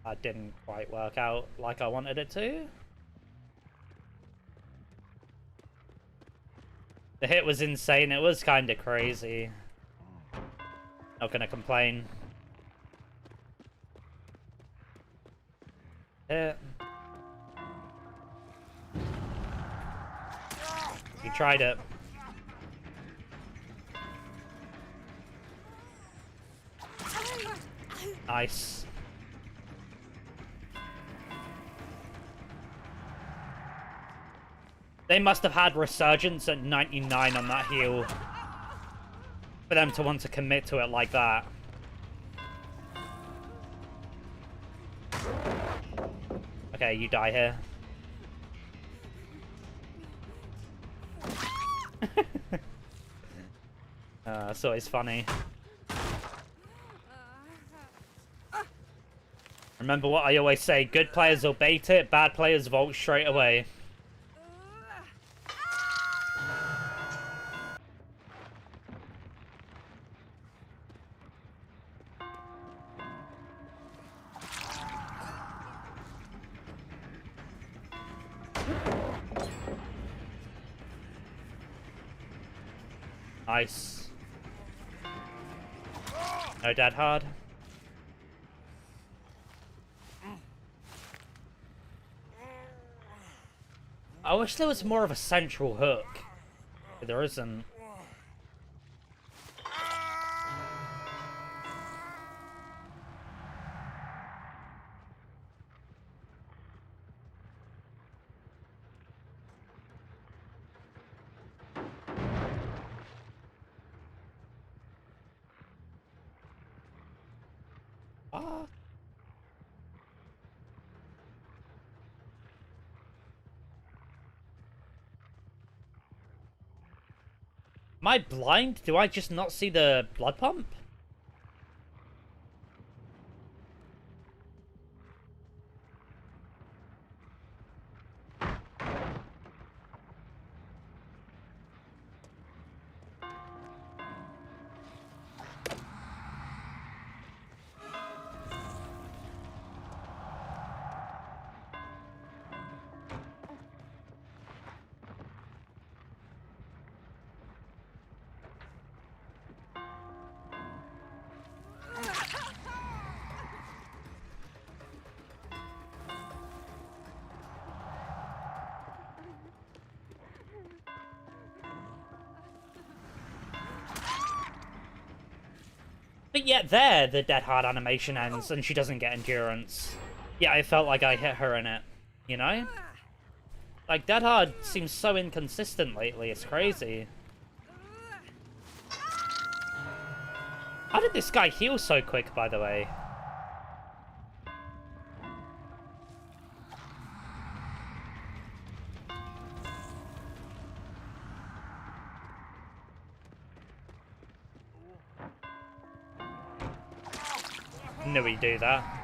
S2: That didn't quite work out like I wanted it to. The hit was insane. It was kind of crazy. Not gonna complain. Hit. You tried it. Nice. They must have had Resurgence at 99 on that heal for them to want to commit to it like that. Okay, you die here. That's always funny. Remember what I always say, good players will bait it, bad players vault straight away. Nice. No dead hard. I wish there was more of a central hook. But there isn't. Am I blind? Do I just not see the blood pump? But yet there, the Dead Hard animation ends and she doesn't get endurance. Yeah, I felt like I hit her in it, you know? Like, Dead Hard seems so inconsistent lately, it's crazy. How did this guy heal so quick, by the way? Knew he'd do that.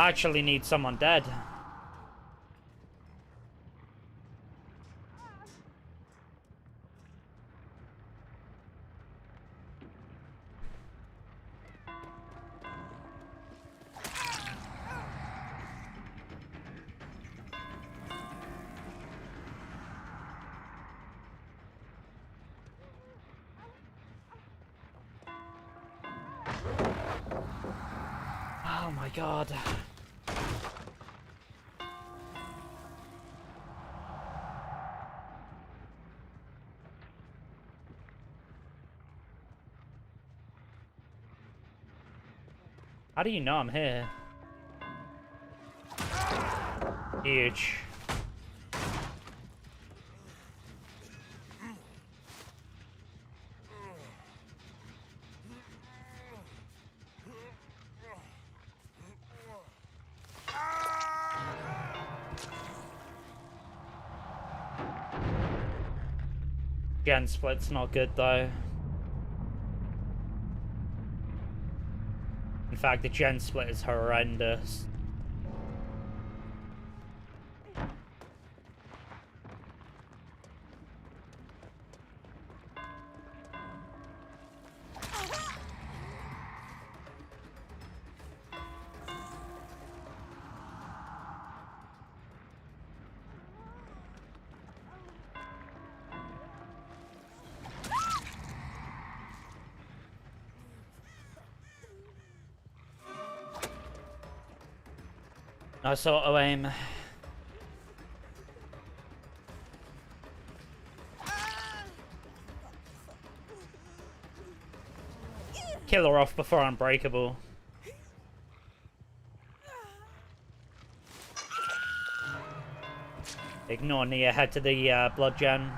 S2: I actually need someone dead. Oh my god. How do you know I'm here? Huge. Gen split's not good though. In fact, the gen split is horrendous. Nice auto aim. Kill her off before Unbreakable. Ignore Nia, head to the blood gen.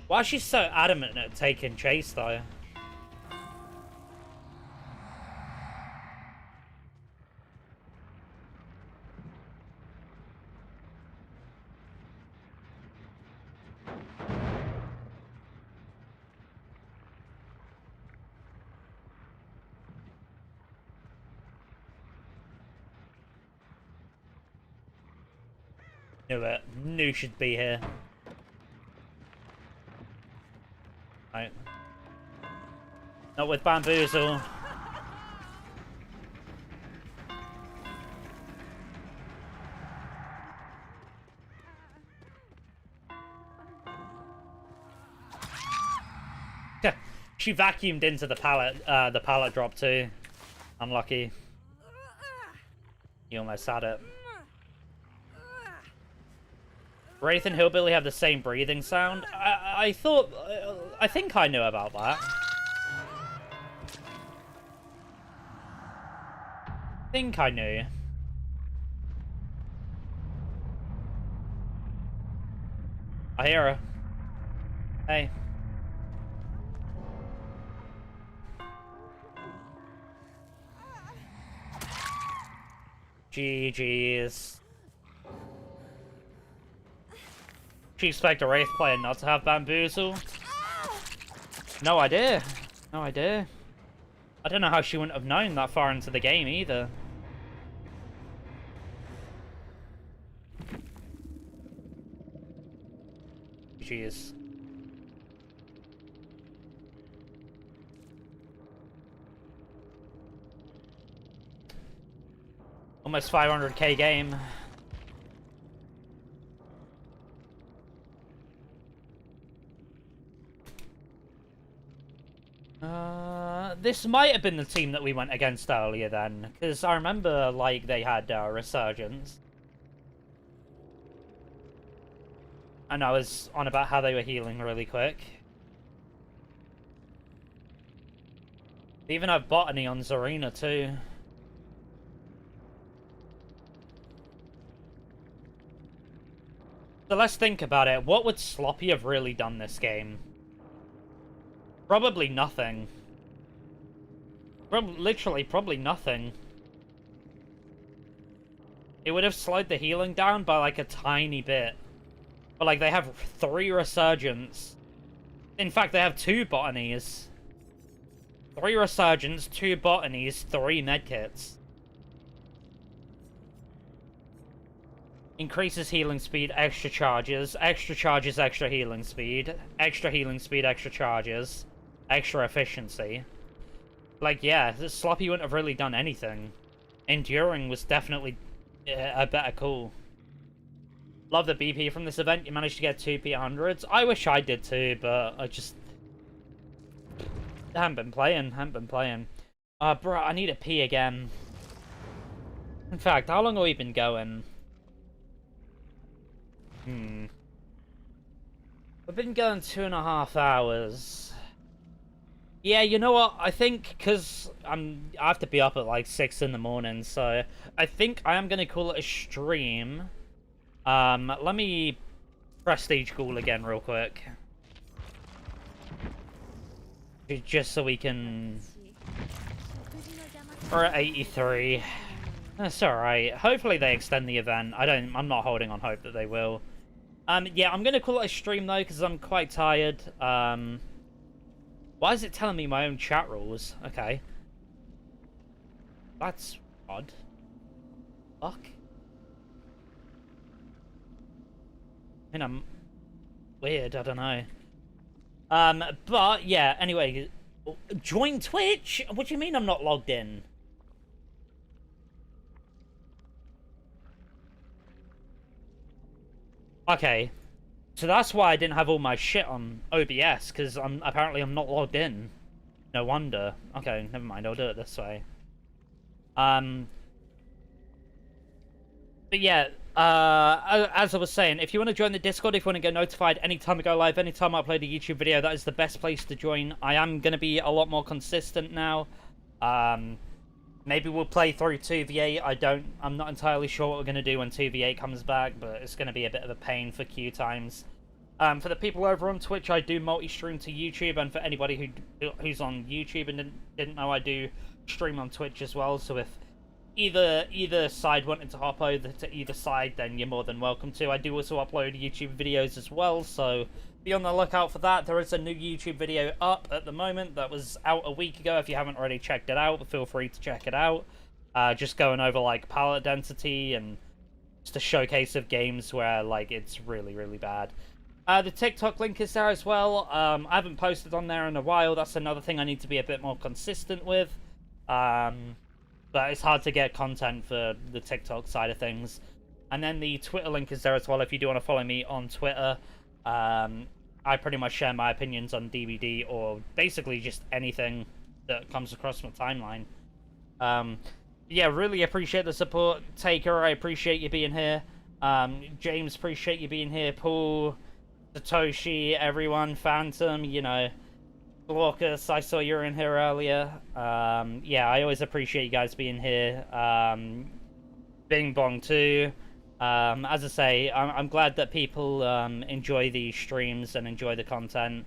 S2: Why is she so adamant at taking chase though? Knew it. Knew she'd be here. Right. Not with Bamboozle. She vacuumed into the pallet drop too. Unlucky. You almost had it. Wraith and Hillbilly have the same breathing sound. I thought... I think I knew about that. I think I knew. I hear her. Hey. GG's. Do you expect a Wraith player not to have Bamboozle? No idea. No idea. I don't know how she wouldn't have known that far into the game either. Jeez. Almost 500k game. This might have been the team that we went against earlier then, because I remember, like, they had Resurgence. And I was on about how they were healing really quick. They even have Botany on Zarina too. So let's think about it. What would Sloppy have really done this game? Probably nothing. Literally, probably nothing. It would have slowed the healing down by like a tiny bit. But like, they have 3 Resurgence. In fact, they have 2 Botanies. 3 Resurgence, 2 Botanies, 3 medkits. Increases healing speed, extra charges, extra healing speed, extra charges, extra efficiency. Like, yeah, Sloppy wouldn't have really done anything. Enduring was definitely a better call. Love the BP from this event. You managed to get 2 P100s. I wish I did too, but I just haven't been playing. Bro, I need a pee again. In fact, how long have we been going? We've been going 2.5 hours. Yeah, you know what? I think because I have to be up at like 6 in the morning, so I think I am gonna call it a stream. Let me prestige Ghoul again real quick, just so we can. We're at 83. That's all right. Hopefully they extend the event. I'm not holding on hope that they will. Yeah, I'm gonna call it a stream though because I'm quite tired. Why is it telling me my own chat rules? Okay. That's odd. Fuck. I mean, I'm weird, I don't know. But yeah, anyway. Join Twitch? What do you mean I'm not logged in? Okay. So that's why I didn't have all my shit on OBS, because apparently I'm not logged in. No wonder. Okay, never mind, I'll do it this way. But yeah, as I was saying, if you want to join the Discord, if you want to get notified anytime I go live, anytime I upload a YouTube video, that is the best place to join. I am going to be a lot more consistent now. Maybe we'll play through 2v8. I'm not entirely sure what we're going to do when 2v8 comes back, but it's going to be a bit of a pain for queue times. For the people over on Twitch, I do multi-stream to YouTube, and for anybody who's on YouTube and didn't know, I do stream on Twitch as well, so if either side wanted to hop over to either side, then you're more than welcome to. I do also upload YouTube videos as well, so be on the lookout for that. There is a new YouTube video up at the moment that was out a week ago. If you haven't already checked it out, feel free to check it out. Just going over like palette density and just a showcase of games where like it's really, really bad. The TikTok link is there as well. I haven't posted on there in a while. That's another thing I need to be a bit more consistent with. But it's hard to get content for the TikTok side of things. And then the Twitter link is there as well if you do want to follow me on Twitter. I pretty much share my opinions on DVD or basically just anything that comes across my timeline. Yeah, really appreciate the support. Taker, I appreciate you being here. James, appreciate you being here. Paul, Satoshi, everyone, Phantom, you know, Glaucus, I saw you were in here earlier. Yeah, I always appreciate you guys being here. Bing Bong too. As I say, I'm glad that people enjoy these streams and enjoy the content.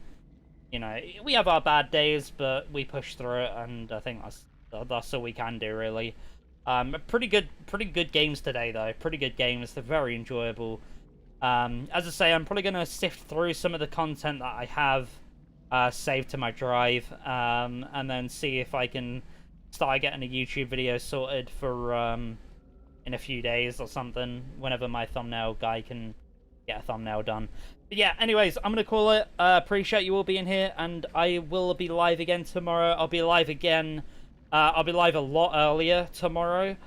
S2: You know, we have our bad days, but we push through it, and I think that's all we can do, really. Pretty good games today though. Pretty good games. They're very enjoyable. As I say, I'm probably gonna sift through some of the content that I have saved to my drive, and then see if I can start getting a YouTube video sorted for in a few days or something. Whenever my thumbnail guy can get a thumbnail done. But yeah, anyways, I'm gonna call it. Appreciate you all being here, and I will be live again tomorrow. I'll be live again. I'll be live a lot earlier tomorrow.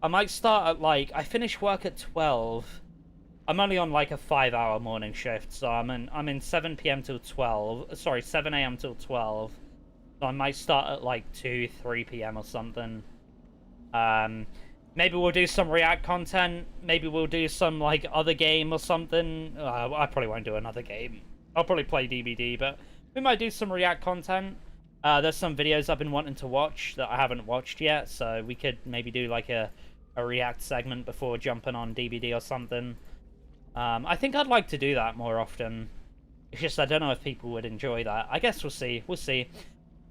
S2: I might start at like, I finish work at 12. I'm only on like a 5-hour morning shift, so I'm in 7 p.m. till 12. Sorry, 7 a.m. till 12. So I might start at like 2, 3 p.m. or something. Maybe we'll do some React content. Maybe we'll do some like other game or something. I probably won't do another game. I'll probably play DBD, but we might do some React content. There's some videos I've been wanting to watch that I haven't watched yet, so we could maybe do like a React segment before jumping on DBD or something. I think I'd like to do that more often. It's just I don't know if people would enjoy that. I guess we'll see. We'll see.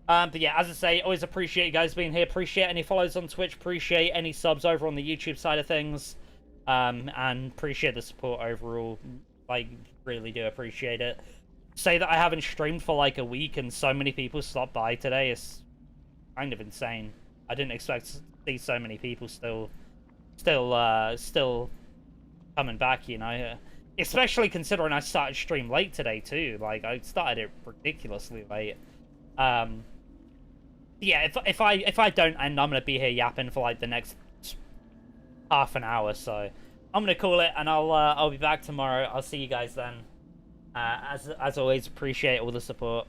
S2: But yeah, as I say, always appreciate you guys being here. Appreciate any follows on Twitch. Appreciate any subs over on the YouTube side of things. And appreciate the support overall. Like, really do appreciate it. Say that I haven't streamed for like a week and so many people stopped by today is kind of insane. I didn't expect to see so many people still coming back, you know. Especially considering I started stream late today too. Like, I started it ridiculously late. Yeah, if I don't end, I'm gonna be here yapping for like the next half an hour, so I'm gonna call it, and I'll be back tomorrow. I'll see you guys then. As always, appreciate all the support.